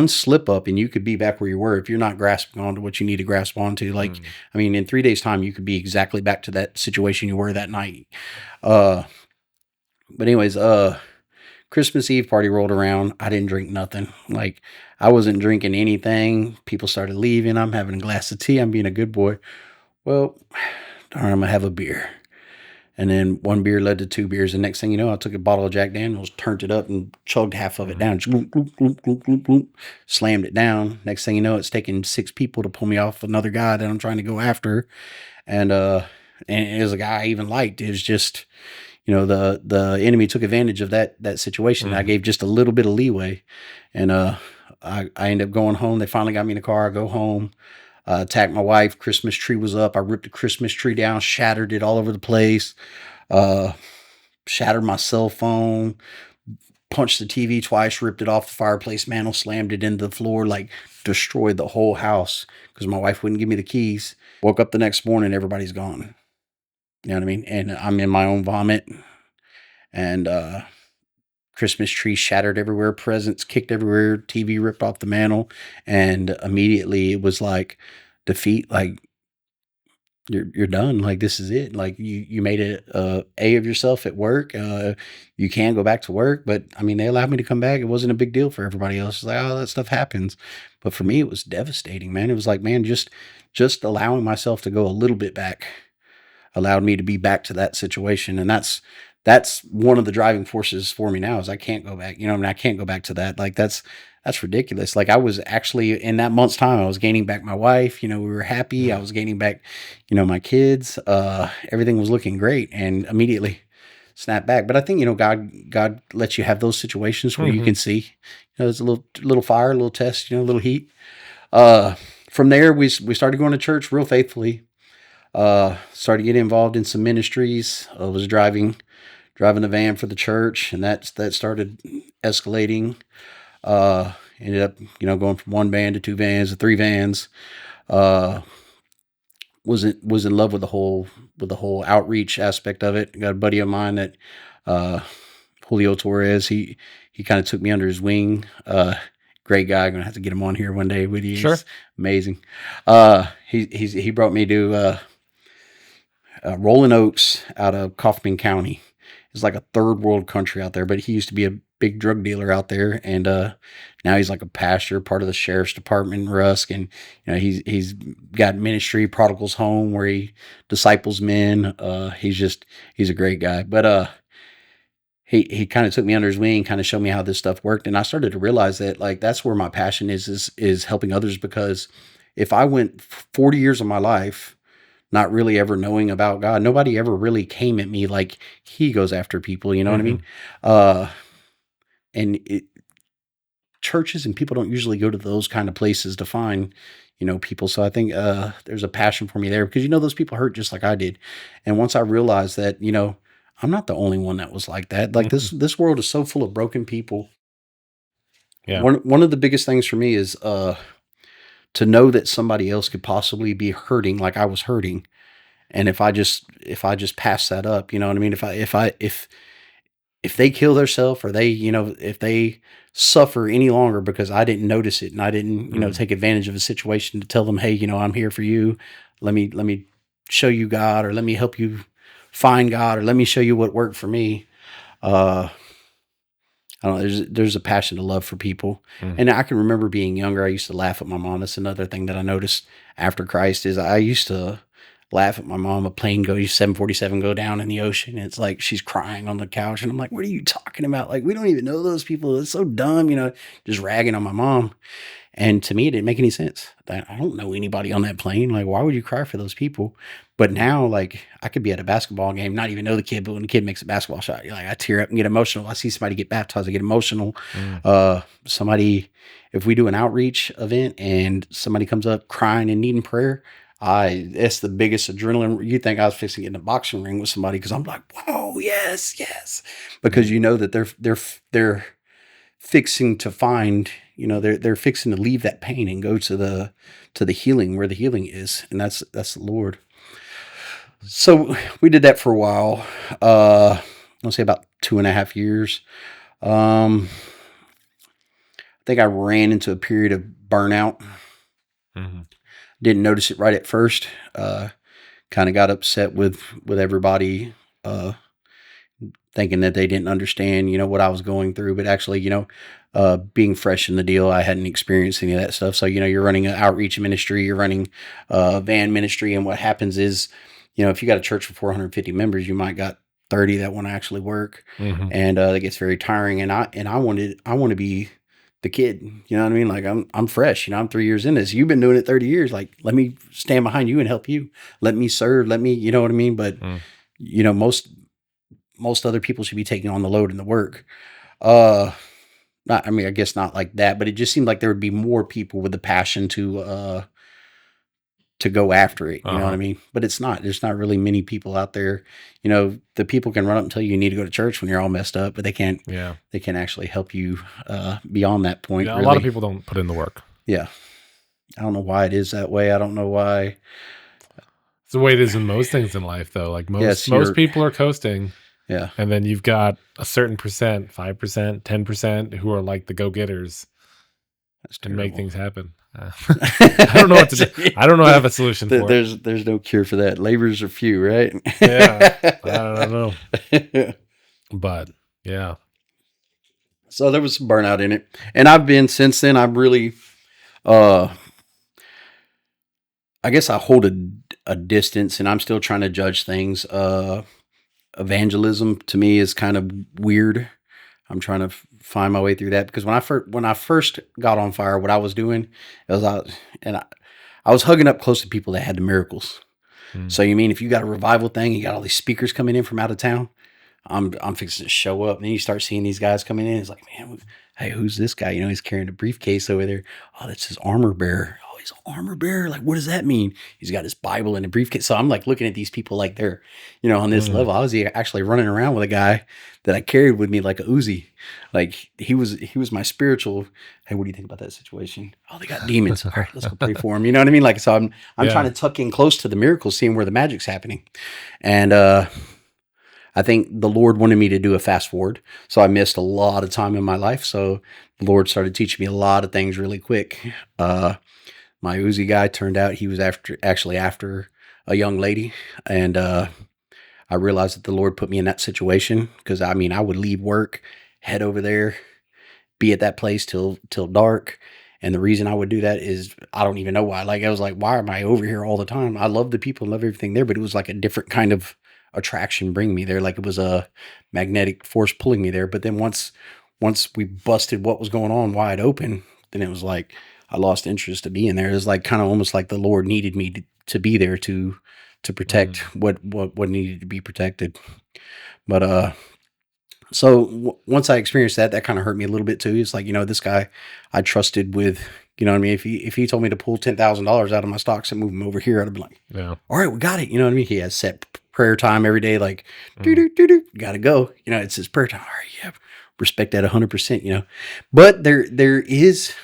slip up and you could be back where you were if you're not grasping onto what you need to grasp onto. Like, I mean, in 3 days time, you could be exactly back to that situation you were that night. But anyways, Christmas Eve party rolled around. I didn't drink nothing. Like I wasn't drinking anything. People started leaving. I'm having a glass of tea. I'm being a good boy. Well, darn, I'm gonna have a beer. And then one beer led to 2 beers. The next thing you know, I took a bottle of Jack Daniels, turned it up, and chugged half of it down. Just gloop, gloop, gloop, gloop, gloop, gloop, slammed it down. Next thing you know, it's taking 6 people to pull me off another guy that I'm trying to go after. And it was a guy I even liked. It was just, the enemy took advantage of that situation. I gave just a little bit of leeway. And I ended up going home. They finally got me in the car. I go home. Attacked my wife. Christmas tree was up. I ripped the Christmas tree down, shattered it all over the place. Shattered my cell phone, punched the TV twice, ripped it off the fireplace mantle, slammed it into the floor, like destroyed the whole house because my wife wouldn't give me the keys. Woke up the next morning, everybody's gone. You know what I mean? And I'm in my own vomit. And Christmas tree shattered everywhere, presents kicked everywhere, TV ripped off the mantle, and immediately it was like defeat. Like you're done. Like this is it. Like you made it a of yourself at work. You can go back to work, but I mean they allowed me to come back. It wasn't a big deal for everybody else. It's like, oh, that stuff happens, but for me it was devastating, man. It was like, man, just allowing myself to go a little bit back allowed me to be back to that situation. And that's one of the driving forces for me now is I can't go back. I mean, I can't go back to that. Like that's ridiculous. Like I was actually in that month's time, I was gaining back my wife. We were happy. I was gaining back, my kids. Everything was looking great, and immediately snapped back. But I think, God lets you have those situations where you can see, there's a little fire, a little test, a little heat. From there, we started going to church real faithfully. Started getting involved in some ministries. I was driving the van for the church, and that started escalating. Ended up, going from 1 van to 2 vans to 3 vans. Was in love with the whole outreach aspect of it. Got a buddy of mine that, Julio Torres, he kind of took me under his wing. Great guy. I'm gonna have to get him on here one day with you. Sure. He's amazing. He brought me to, Rolling Oaks out of Kaufman County. It's like a third world country out there, but he used to be a big drug dealer out there. And, now he's like a pastor, part of the sheriff's department in Rusk. And, he's got ministry, Prodigal's Home, where he disciples men. He's a great guy, but, he kind of took me under his wing, kind of showed me how this stuff worked. And I started to realize that like, that's where my passion is helping others, because if I went 40 years of my life not really ever knowing about God, nobody ever really came at me like he goes after people. You know what I mean? And churches and people don't usually go to those kind of places to find, people. So I think, there's a passion for me there, because, those people hurt just like I did. And once I realized that, I'm not the only one that was like that. Like this world is so full of broken people. Yeah. One of the biggest things for me is, to know that somebody else could possibly be hurting like I was hurting. And if I just pass that up, you know what I mean? If they kill themselves, or they, if they suffer any longer because I didn't notice it, and I didn't, take advantage of a situation to tell them, hey, I'm here for you. Let me show you God, or let me help you find God, or let me show you what worked for me. I don't know, there's a passion to love for people. Mm. And I can remember being younger, I used to laugh at my mom. That's another thing that I noticed after Christ is I used to laugh at my mom. A plane 747 go down in the ocean. And it's like she's crying on the couch, and I'm like, what are you talking about? Like, we don't even know those people. It's so dumb, just ragging on my mom. And to me, it didn't make any sense. I don't know anybody on that plane. Like, why would you cry for those people? But now, like, I could be at a basketball game, not even know the kid, but when the kid makes a basketball shot, you're like, I tear up and get emotional. I see somebody get baptized, I get emotional. Somebody, if we do an outreach event and somebody comes up crying and needing prayer, it's the biggest adrenaline. You think I was fixing to get in a boxing ring with somebody because I'm like, whoa, yes, yes, because you know that they're fixing to find, they're fixing to leave that pain and go to the healing where the healing is, and that's the Lord. So we did that for a while. I'll say about 2.5 years. I think I ran into a period of burnout. Mm-hmm. Didn't notice it right at first. Kind of got upset with everybody, thinking that they didn't understand, what I was going through. But actually, being fresh in the deal, I hadn't experienced any of that stuff. So, you're running an outreach ministry, you're running a van ministry. And what happens is, if you got a church with 450 members, you might got 30 that want to actually work. Mm-hmm. And that gets very tiring. And I want to be the kid, you know what I mean? Like I'm fresh, I'm 3 years in this. You've been doing it 30 years. Like, let me stand behind you and help you. Let me serve. Let me, you know what I mean? But, most other people should be taking on the load and the work. I guess not like that, but it just seemed like there would be more people with the passion to go after it. You know what I mean? But it's not. There's not really many people out there. The people can run up and tell you need to go to church when you're all messed up, but they can't. Yeah. They can actually help you beyond that point. Yeah, really. A lot of people don't put in the work. Yeah. I don't know why it is that way. I don't know why. It's the way it is in most things in life, though. Like most people are coasting. Yeah. And then you've got a certain percent, 5%, 10%, who are like the go-getters to make things happen. I don't know what to do. I don't know. I have a solution for it. There's no cure for that. Laborers are few, right? Yeah. I don't know. But yeah. So there was some burnout in it. And I've been since then, I've really, I guess I hold a distance, and I'm still trying to judge things. Evangelism to me is kind of weird. I'm trying to find my way through that, because when I first got on fire, what I was doing is I was hugging up close to people that had the miracles. So you mean if you got a revival thing, you got all these speakers coming in from out of town, I'm fixing to show up, and then you start seeing these guys coming in. It's like, man, hey, who's this guy? He's carrying a briefcase over there. Oh, that's his armor bearer. Oh, he's an armor bearer. Like, what does that mean? He's got his Bible in a briefcase. So I'm like looking at these people like they're, on this level. I was actually running around with a guy that I carried with me like a Uzi. Like he was my spiritual. Hey, what do you think about that situation? Oh, they got demons. All right, let's go pray for him. You know what I mean? Like, so I'm trying to tuck in close to the miracles, seeing where the magic's happening. And I think the Lord wanted me to do a fast forward. So I missed a lot of time in my life. So the Lord started teaching me a lot of things really quick. My Uzi guy turned out he was after a young lady. And I realized that the Lord put me in that situation, because I would leave work, head over there, be at that place till dark. And the reason I would do that is I don't even know why. Like, I was like, why am I over here all the time? I love the people and love everything there, but it was like a different kind of attraction bringing me there. Like, it was a magnetic force pulling me there. But then once we busted what was going on wide open, then it was like I lost interest to being there. It was like kind of almost like the Lord needed me to be there to protect what needed to be protected. But so once I experienced that kind of hurt me a little bit too. It's like, this guy I trusted with, you know what I mean? If he told me to pull $10,000 out of my stocks and move them over here, I'd have been like, yeah, all right, we got it. You know what I mean? He has set prayer time every day, like, gotta go. It's his prayer time. All right, yeah, respect that 100%, But there is,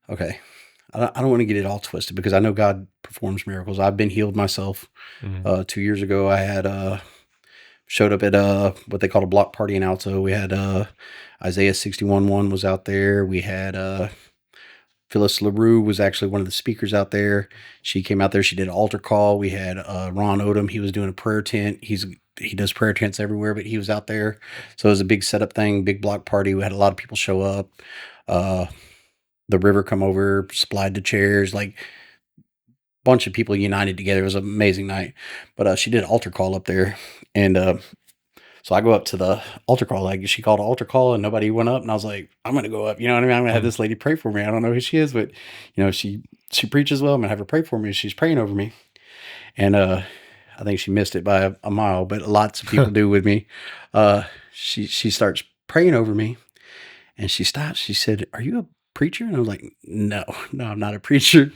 okay, I don't want to get it all twisted, because I know God performs miracles. I've been healed myself. 2 years ago, I had showed up at what they called a block party in Alto. We had Isaiah 61:1 was out there. We had Phyllis LaRue was actually one of the speakers out there. She came out there. She did an altar call. We had Ron Odom. He was doing a prayer tent. He does prayer tents everywhere, but he was out there. So it was a big setup thing, big block party. We had a lot of people show up. The river come over, supplied the chairs, like bunch of people united together. It was an amazing night. But she did an altar call up there. And so I go up to the altar call. Like, she called an altar call and nobody went up. And I was like, I'm going to go up. You know what I mean? I'm going to have this lady pray for me. I don't know who she is, but, she preaches well. I'm going to have her pray for me. She's praying over me. And I think she missed it by a mile, but lots of people do with me. She starts praying over me and she stops. She said, "Are you a preacher?" And I was like, no, I'm not a preacher.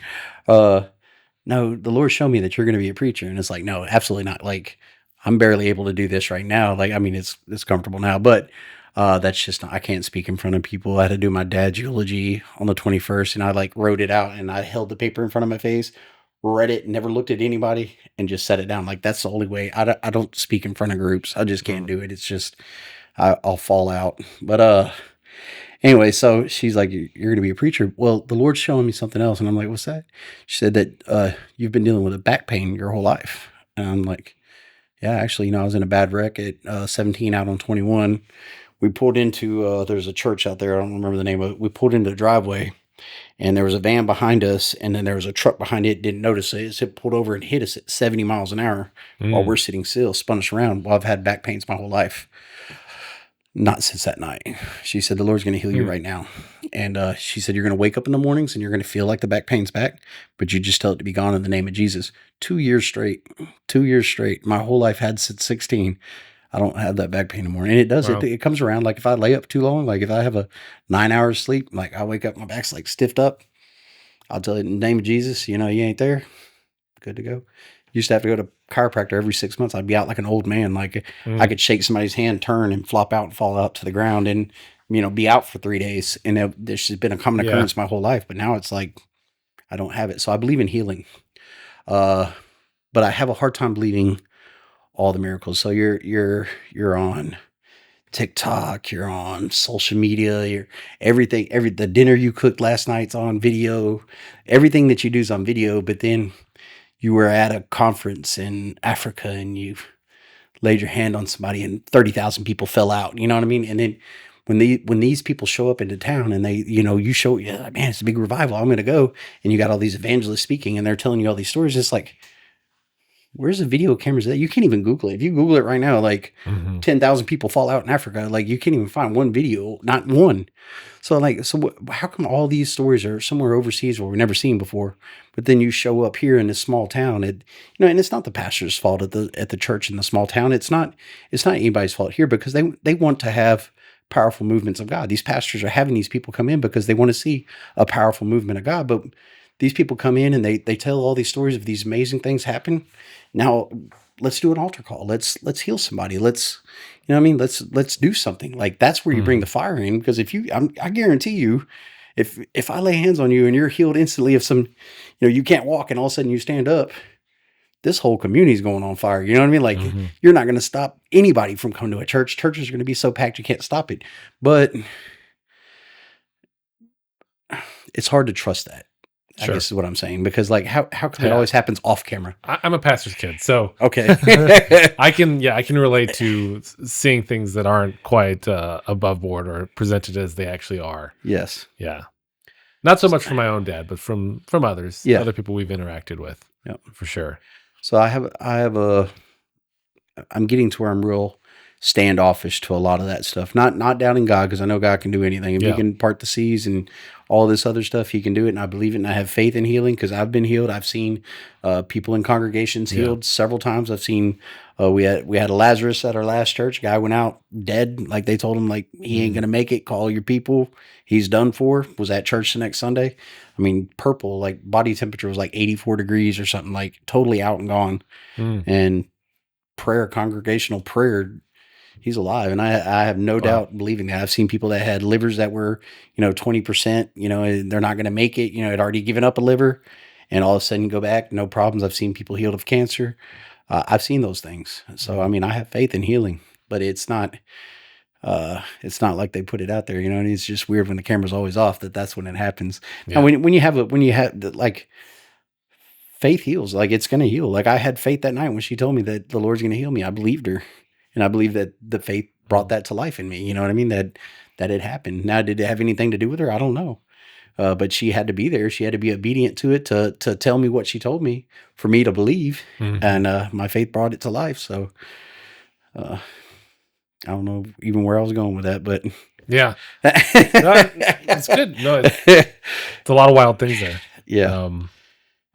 No, the Lord showed me that you're going to be a preacher. And it's like, no, absolutely not. Like, I'm barely able to do this right now. Like, I mean, it's comfortable now, but that's just not, I can't speak in front of people. I had to do my dad's eulogy on the 21st and I like wrote it out and I held the paper in front of my face, read it, never looked at anybody and just set it down. Like, that's the only way. I don't speak in front of groups. I just can't do it. It's just, I'll fall out. But, anyway, so she's like, "You're going to be a preacher." Well, the Lord's showing me something else. And I'm like, "What's that?" She said that you've been dealing with a back pain your whole life. And I'm like, "Yeah, actually, I was in a bad wreck at 17 out on 21. We pulled into, there's a church out there. I don't remember the name of it. We pulled into the driveway and there was a van behind us. And then there was a truck behind it. Didn't notice it. It pulled over and hit us at 70 miles an hour while we're sitting still, spun us around. Well, I've had back pains my whole life. Not since that night. She said, "The Lord's going to heal you right now." And she said, "You're going to wake up in the mornings and you're going to feel like the back pain's back, but you just tell it to be gone in the name of Jesus." 2 years straight. 2 years straight. My whole life had since 16. I don't have that back pain anymore. And it does. Wow. It comes around. Like if I lay up too long, like if I have a 9 hours sleep, like I wake up, my back's like stiffed up. I'll tell it in the name of Jesus, you ain't there. Good to go. Used to have to go to chiropractor every 6 months. I'd be out like an old man. Like I could shake somebody's hand, turn and flop out and fall out to the ground and, be out for 3 days. And this has been a common occurrence my whole life. But now it's like, I don't have it. So I believe in healing. But I have a hard time believing all the miracles. So you're on TikTok, you're on social media, you're everything, the dinner you cooked last night's on video, everything that you do is on video, but then you were at a conference in Africa and you laid your hand on somebody and 30,000 people fell out. You know what I mean? And then when these people show up into town and they, you show, like, man, it's a big revival. I'm going to go. And you got all these evangelists speaking and they're telling you all these stories. It's like, where's the video cameras that you can't even Google it. If you Google it right now, like 10,000 people fall out in Africa, like you can't even find one video, not one. So how come all these stories are somewhere overseas where we've never seen before, but then you show up here in this small town and it's not the pastor's fault at the church in the small town. It's not anybody's fault here because they want to have powerful movements of God. These pastors are having these people come in because they want to see a powerful movement of God, but these people come in and they tell all these stories of these amazing things happen. Now let's do an altar call. Let's heal somebody. Let's do something. Like that's where you bring the fire in. Because I guarantee you, if I lay hands on you and you're healed instantly of some, you can't walk and all of a sudden you stand up, this whole community is going on fire. You know what I mean? Like you're not going to stop anybody from coming to a church. Churches are going to be so packed you can't stop it. But it's hard to trust that. Sure. I guess is what I'm saying, because like how come it always happens off camera? I'm a pastor's kid, so okay. I can relate to seeing things that aren't quite above board or presented as they actually are. Yes. Yeah. Not so much from my own dad, but from others, other people we've interacted with. Yeah, for sure. So I'm getting to where I'm real standoffish to a lot of that stuff. Not doubting God, because I know God can do anything. If He can part the seas and all this other stuff, He can do it. And I believe it, and I have faith in healing because I've been healed. I've seen people in congregations healed several times. I've seen we had a Lazarus at our last church. Guy went out dead. Like they told him, like, he ain't gonna make it. Call your people. He's done for. Was at church the next Sunday. I mean, purple, like body temperature was like 84 degrees or something, like totally out and gone. And congregational prayer, he's alive. And I have no doubt believing that. I've seen people that had livers that were, 20%, and they're not going to make it, had already given up a liver and all of a sudden you go back, no problems. I've seen people healed of cancer. I've seen those things. So, I mean, I have faith in healing, but it's not, it's not like they put it out there, you know, and it's just weird when the camera's always off that's when it happens. Yeah. Now, when you have like faith heals, like it's going to heal. Like I had faith that night when she told me that the Lord's going to heal me. I believed her, and I believe that the faith brought that to life in me. You know what I mean? That it happened. Now, did it have anything to do with her? I don't know. But she had to be there. She had to be obedient to it to tell me what she told me for me to believe, and my faith brought it to life. So, I don't know even where I was going with that, but yeah, no, it's good. No, it's a lot of wild things there. Yeah.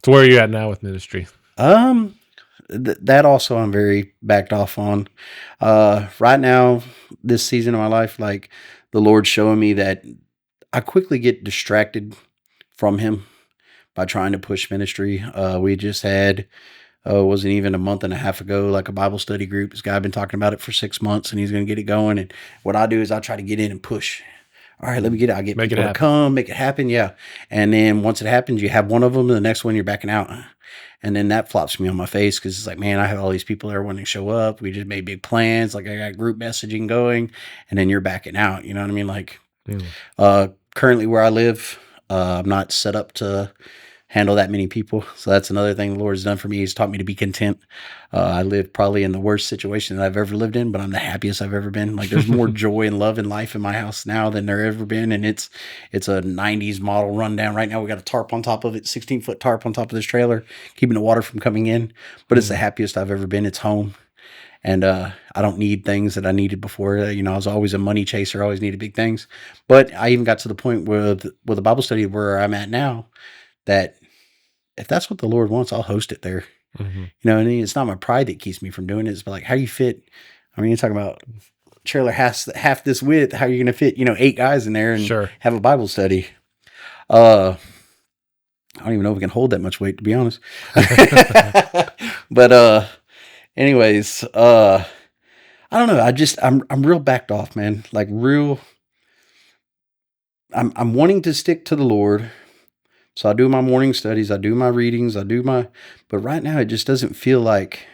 So where are you at now with ministry? That also I'm very backed off on. Right now, this season of my life, like the Lord's showing me that I quickly get distracted from Him by trying to push ministry. We just had, wasn't even a month and a half ago, like a Bible study group. This guy been talking about it for 6 months, and he's going to get it going. And what I do is I try to get in and push. All right, let me get it. I get people to come, make it happen. Yeah. And then once it happens, you have one of them, and the next one you're backing out. And then that flops me on my face because it's like, man, I have all these people there wanting to show up. We just made big plans. Like I got group messaging going, and then you're backing out. You know what I mean? Like currently where I live, I'm not set up to handle that many people. So that's another thing the Lord has done for me. He's taught me to be content. I live probably in the worst situation that I've ever lived in, but I'm the happiest I've ever been. Like there's more joy and love in life in my house now than there ever been. And it's a 90s model rundown. Right now we got a tarp on top of it, 16-foot tarp on top of this trailer, keeping the water from coming in. But it's the happiest I've ever been. It's home. And I don't need things that I needed before. I was always a money chaser, always needed big things. But I even got to the point with a Bible study where I'm at now that if that's what the Lord wants, I'll host it there. You know what I mean? It's not my pride that keeps me from doing it. It's like, how do you fit? I mean, you're talking about trailer half this width. How are you going to fit, 8 guys in there and have a Bible study? I don't even know if we can hold that much weight, to be honest. But anyways, I don't know. I'm real backed off, man. Like real. I'm wanting to stick to the Lord. So I do my morning studies, I do my readings, but right now it just doesn't feel like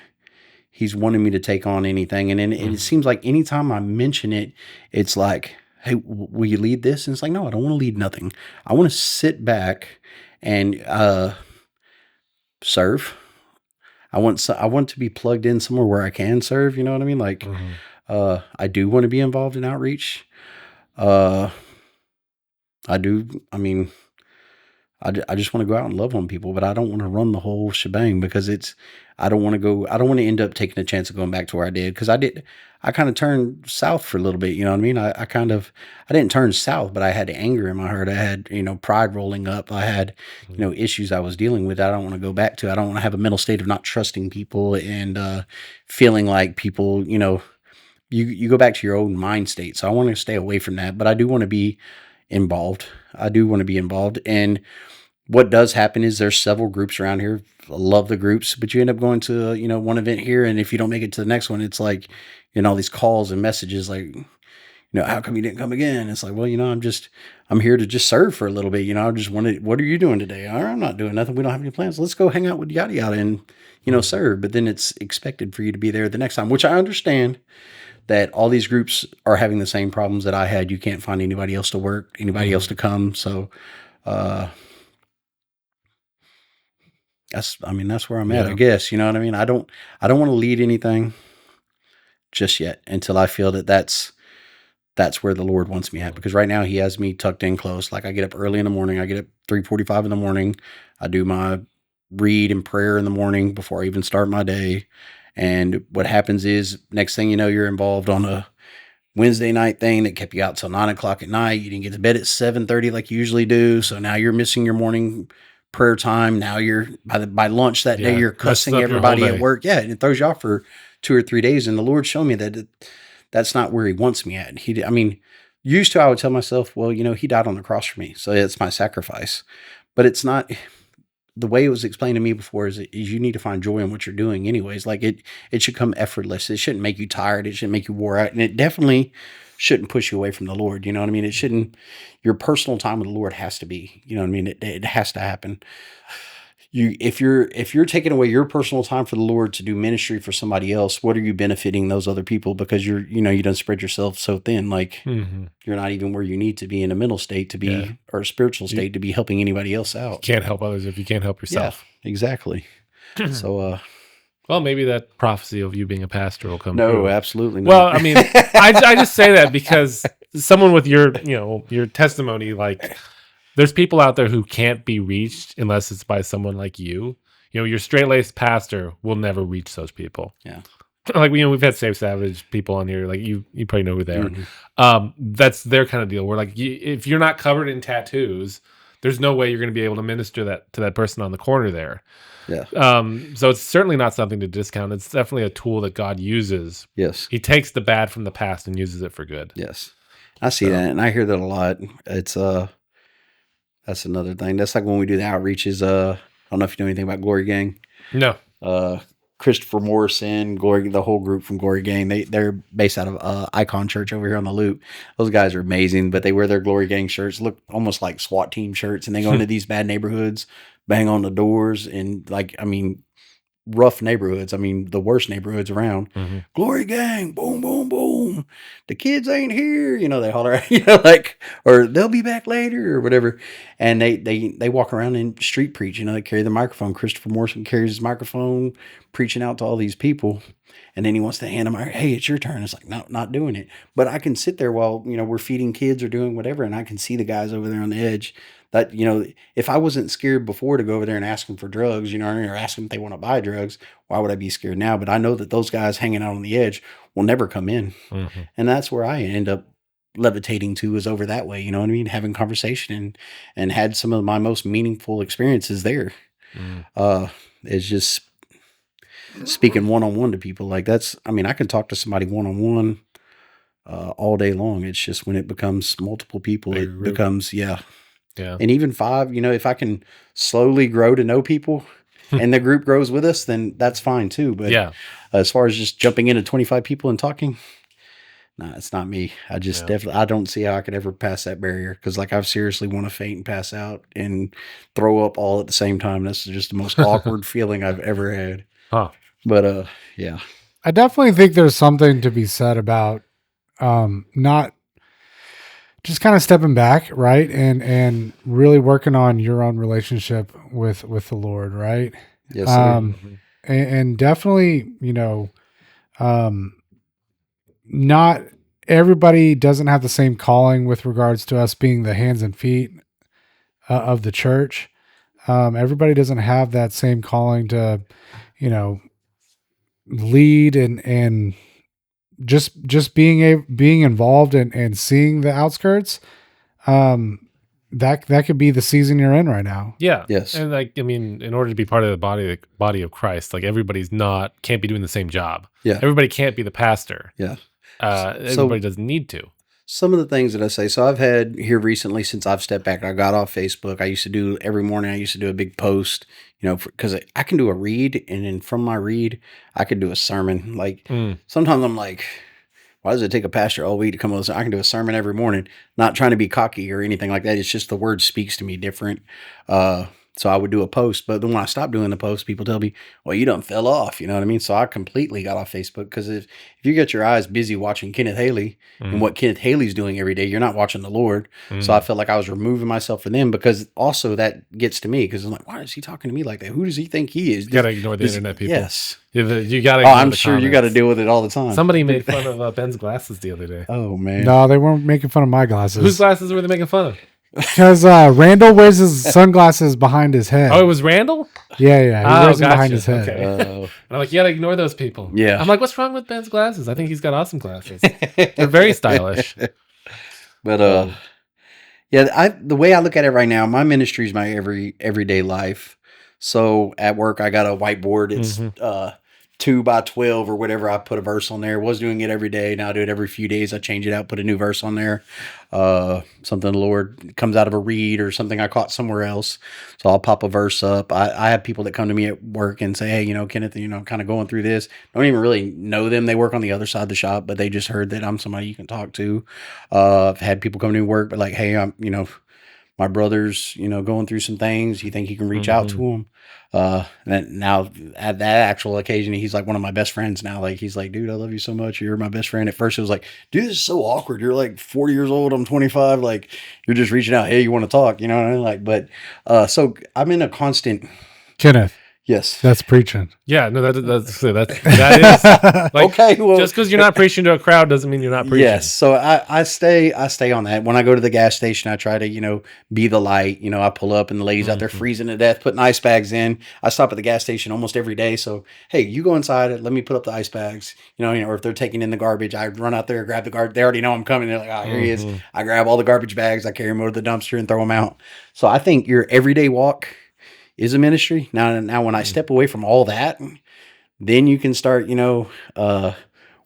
He's wanting me to take on anything. And it seems like anytime I mention it, it's like, hey, will you lead this? And it's like, no, I don't want to lead nothing. I want to sit back and serve. I want to be plugged in somewhere where I can serve. You know what I mean? Like, I do want to be involved in outreach. I do. I mean, I just want to go out and love on people, but I don't want to run the whole shebang because I don't want to end up taking a chance of going back to where I did. Cause I kind of turned south for a little bit. You know what I mean? I didn't turn south, but I had anger in my heart. I had, pride rolling up. I had, issues I was dealing with. I don't want to go back to. I don't want to have a mental state of not trusting people and, feeling like people, you go back to your own mind state. So I want to stay away from that, but I do want to be involved. And what does happen is there's several groups around here. I love the groups, but you end up going to, one event here. And if you don't make it to the next one, it's like, all these calls and messages like, how come you didn't come again? It's like, well, I'm here to just serve for a little bit. I just wanted, what are you doing today? All right, I'm not doing nothing. We don't have any plans. Let's go hang out with yada yada and, serve. But then it's expected for you to be there the next time, which I understand that all these groups are having the same problems that I had. You can't find anybody else to work, anybody else to come. So, that's where I'm at, I guess. You know what I mean? I don't want to lead anything just yet until I feel that that's where the Lord wants me at. Because right now He has me tucked in close. Like I get up early in the morning. I get up 3:45 in the morning. I do my read and prayer in the morning before I even start my day. And what happens is next thing you know, you're involved on a Wednesday night thing that kept you out till 9:00 at night. You didn't get to bed at 7:30 like you usually do. So now you're missing your morning prayer time. Now you're by lunch that day, you're cussing everybody at work. Yeah. And it throws you off for 2 or 3 days. And the Lord showed me that that's not where He wants me at. Used to, I would tell myself, well, He died on the cross for me. So it's my sacrifice, but it's not. The way it was explained to me before is you need to find joy in what you're doing anyways. Like it should come effortless. It shouldn't make you tired. It shouldn't make you wore out. And it definitely shouldn't push you away from the Lord. You know what I mean? It shouldn't, your personal time with the Lord has to be, you know what I mean? It has to happen. if you're taking away your personal time for the Lord to do ministry for somebody else, what are you benefiting those other people? Because you don't spread yourself so thin, like you're not even where you need to be in a mental state to be, or a spiritual state to be helping anybody else out. You can't help others if you can't help yourself. Yeah, exactly. So, well, maybe that prophecy of you being a pastor will come no, true. absolutely not. Well, I mean, I just say that because someone with your testimony, like, there's people out there who can't be reached unless it's by someone like you. Your straight-laced pastor will never reach those people. Yeah. Like, we've had Safe Savage people on here. Like, you probably know who they are. Mm-hmm. That's their kind of deal. Where, like, if you're not covered in tattoos, there's no way you're going to be able to minister that to that person on the corner there. Yeah. So it's certainly not something to discount. It's definitely a tool that God uses. Yes. He takes the bad from the past and uses it for good. Yes. I see that, and I hear that a lot. It's that's another thing. That's like when we do the outreaches. I don't know if you know anything about Glory Gang. No. Christopher Morrison, the whole group from Glory Gang. They're based out of Icon Church over here on the Loop. Those guys are amazing, but they wear their Glory Gang shirts, look almost like SWAT team shirts, and they go into these bad neighborhoods, bang on the doors, and rough neighborhoods. The worst neighborhoods around. Mm-hmm. Glory Gang, boom, boom, boom. The kids ain't here. They holler, or they'll be back later or whatever. And they walk around and street preach. They carry the microphone. Christopher Morrison carries his microphone, preaching out to all these people. And then he wants to hand them, hey, it's your turn. It's like, no, not doing it. But I can sit there while, we're feeding kids or doing whatever. And I can see the guys over there on the edge that, if I wasn't scared before to go over there and ask them for drugs, or ask them if they want to buy drugs, why would I be scared now? But I know that those guys hanging out on the edge will never come in. Mm-hmm. And that's where I end up levitating to, is over that way. You know what I mean? Having conversation and had some of my most meaningful experiences there. It's just speaking one-on-one to people. Like I can talk to somebody one-on-one all day long. It's just when it becomes multiple people, it becomes, yeah. And even 5, if I can slowly grow to know people and the group grows with us, then that's fine too. But as far as just jumping into 25 people and talking, nah, it's not me. I just definitely, I don't see how I could ever pass that barrier. Cause I seriously want to faint and pass out and throw up all at the same time. That's just the most awkward feeling I've ever had. Huh. But, yeah. I definitely think there's something to be said about, not just kind of stepping back, right? And really working on your own relationship with the Lord, right? Yes, sir. And definitely, not everybody doesn't have the same calling with regards to us being the hands and feet of the church. Everybody doesn't have that same calling to, lead and just being involved and seeing the outskirts. That could be the season you're in right now. Yeah. Yes. And in order to be part of the body of Christ, like, everybody's can't be doing the same job. Yeah. Everybody can't be the pastor. Yeah. Everybody doesn't need to. Some of the things that I say, so I've had here recently since I've stepped back, I got off Facebook. I used to do every morning, I used to do a big post, because I can do a read, and then from my read, I could do a sermon. Like, sometimes I'm like, why does it take a pastor all week to come up with? I can do a sermon every morning, not trying to be cocky or anything like that. It's just the word speaks to me different. So I would do a post, but then when I stopped doing the post, people tell me, well, you done fell off. You know what I mean? So I completely got off Facebook, because if you get your eyes busy watching Kenneth Haley and what Kenneth Haley's doing every day, you're not watching the Lord. So I felt like I was removing myself from them, because also that gets to me, because I'm like, why is he talking to me like that? Who does he think he is? You got to ignore the internet people. Yes. You got to. I'm sure you got to deal with it all the time. Somebody made fun of Ben's glasses the other day. Oh, man. No, they weren't making fun of my glasses. Whose glasses were they making fun of? Because Randall wears his sunglasses behind his head. Oh, it was Randall? Yeah. He wears them behind his head. Okay. And I'm like, you got to ignore those people. Yeah. I'm like, what's wrong with Ben's glasses? I think he's got awesome glasses. They're very stylish. But, the way I look at it right now, my ministry is my everyday life. So at work, I got a whiteboard. It's 2 by 12 or whatever. I put a verse on there. Was doing it every day. Now I do it every few days. I change it out, put a new verse on there. Something the Lord comes out of a read or something I caught somewhere else. So I'll pop a verse up. I have people that come to me at work and say, hey, Kenneth, kind of going through this. Don't even really know them. They work on the other side of the shop, but they just heard that I'm somebody you can talk to. I've had people come to work, but like, hey, I'm, my brother's, going through some things, you think you can reach out to him. And now at that actual occasion, he's like one of my best friends now. Like, he's like, dude, I love you so much. You're my best friend. At first it was like, dude, this is so awkward. You're like 40 years old. I'm 25. Like, you're just reaching out. Hey, you want to talk? You know what I mean? Like, but, so I'm in a constant, Kenneth, yes. that's preaching. Yeah, no, that is like, Okay, well, just because you're not preaching to a crowd doesn't mean you're not preaching. yes. So I stay on that. When I go to the gas station, I try to, be the light. I pull up and the ladies out there freezing to death, putting ice bags in. I stop at the gas station almost every day. So, hey, you go inside, let me put up the ice bags, or if they're taking in the garbage, I run out there, grab the garbage. They already know I'm coming. They're like, oh, here he is. I grab all the garbage bags. I carry them over to the dumpster and throw them out. So I think your everyday walk is a ministry. Now when I step away from all that, then you can start,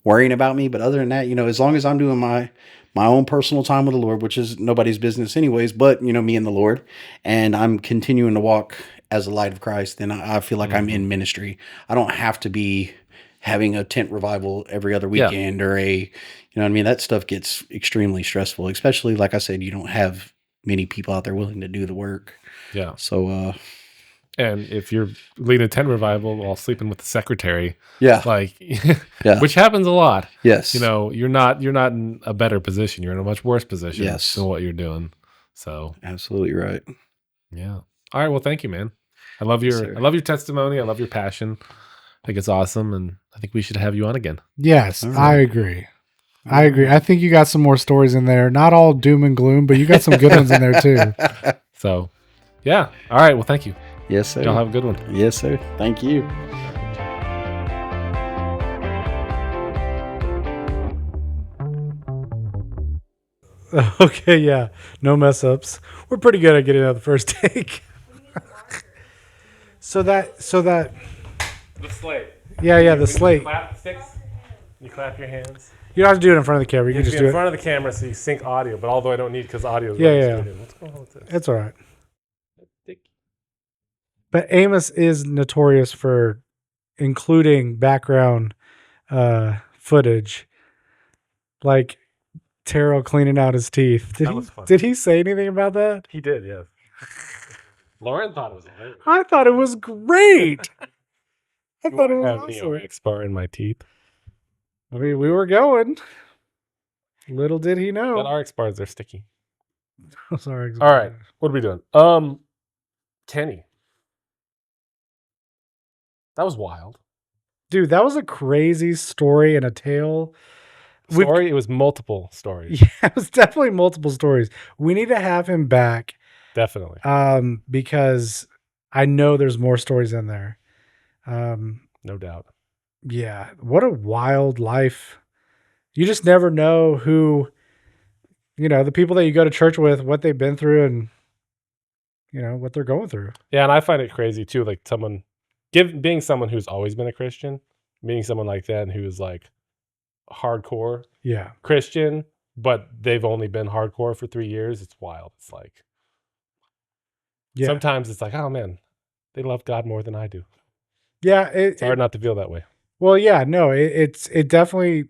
worrying about me. But other than that, as long as I'm doing my own personal time with the Lord, which is nobody's business anyways, but me and the Lord, and I'm continuing to walk as the light of Christ, then I feel like I'm in ministry. I don't have to be having a tent revival every other weekend or you know what I mean? That stuff gets extremely stressful, especially like I said, you don't have many people out there willing to do the work. Yeah. So, and if you're leading a tent revival while sleeping with the secretary, like, which happens a lot. Yes. You're not in a better position. You're in a much worse position than what you're doing. So absolutely right. Yeah. All right. Well, thank you, man. I love your testimony. I love your passion. I think it's awesome, and I think we should have you on again. Yes, right. I agree. I think you got some more stories in there. Not all doom and gloom, but you got some good ones in there too. So, yeah. All right. Well, thank you. Yes, sir. Y'all have a good one. Yes, sir. Thank you. Okay, yeah. No mess ups. We're pretty good at getting out the first take. So that the slate. Yeah, the slate. Clap sticks. You clap your hands. You don't have to do it in front of the camera. You can just do it in front of the camera so you sync audio, but although I don't need because audio is What's going on with this? It's all right. But Amos is notorious for including background footage, like Terrell cleaning out his teeth. Did he say anything about that? He did, yes. Lauren thought it was hilarious. I thought it was great. I thought it was awesome. awesome. I have X-bar in my teeth. I mean, we were going. Little did he know. But RX bars are sticky. Sorry. All right. What are we doing? Kenny. That was wild. Dude, that was a crazy story and a tale. It was multiple stories. Yeah, it was definitely multiple stories. We need to have him back. Definitely. Because I know there's more stories in there. No doubt. Yeah. What a wild life. You just never know who, the people that you go to church with, what they've been through and, what they're going through. Yeah. And I find it crazy too. Like being someone who's always been a Christian, meeting someone like that who's like hardcore Christian, but they've only been hardcore for 3 years. It's wild. It's like, sometimes it's like, oh man, they love God more than I do. Yeah. It's hard not to feel that way. Well, yeah, no, it definitely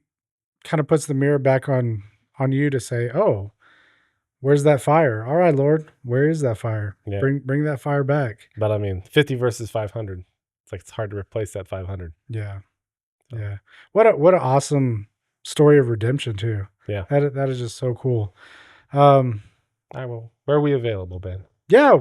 kind of puts the mirror back on you to say, oh, where's that fire? All right, Lord, where is that fire? Yeah. Bring that fire back. But I mean, 50 versus 500. It's like, it's hard to replace that 500. Yeah. So. Yeah. What an awesome story of redemption too. Yeah. That is just so cool. Where are we available, Ben? Yeah.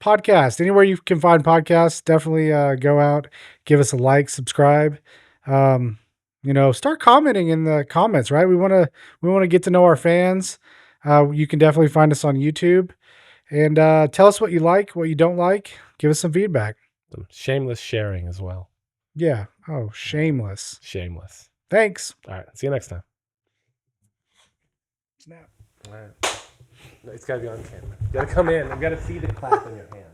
Podcast, anywhere you can find podcasts, definitely, go out, give us a like, subscribe, start commenting in the comments, right? We want to get to know our fans. You can definitely find us on YouTube and, tell us what you like, what you don't like, give us some feedback. Some shameless sharing as well. Yeah. Oh, shameless. Shameless. Thanks. All right. See you next time. Snap. All right. No, it's got to be on camera. You got to come in. I've got to see the clap in your hand.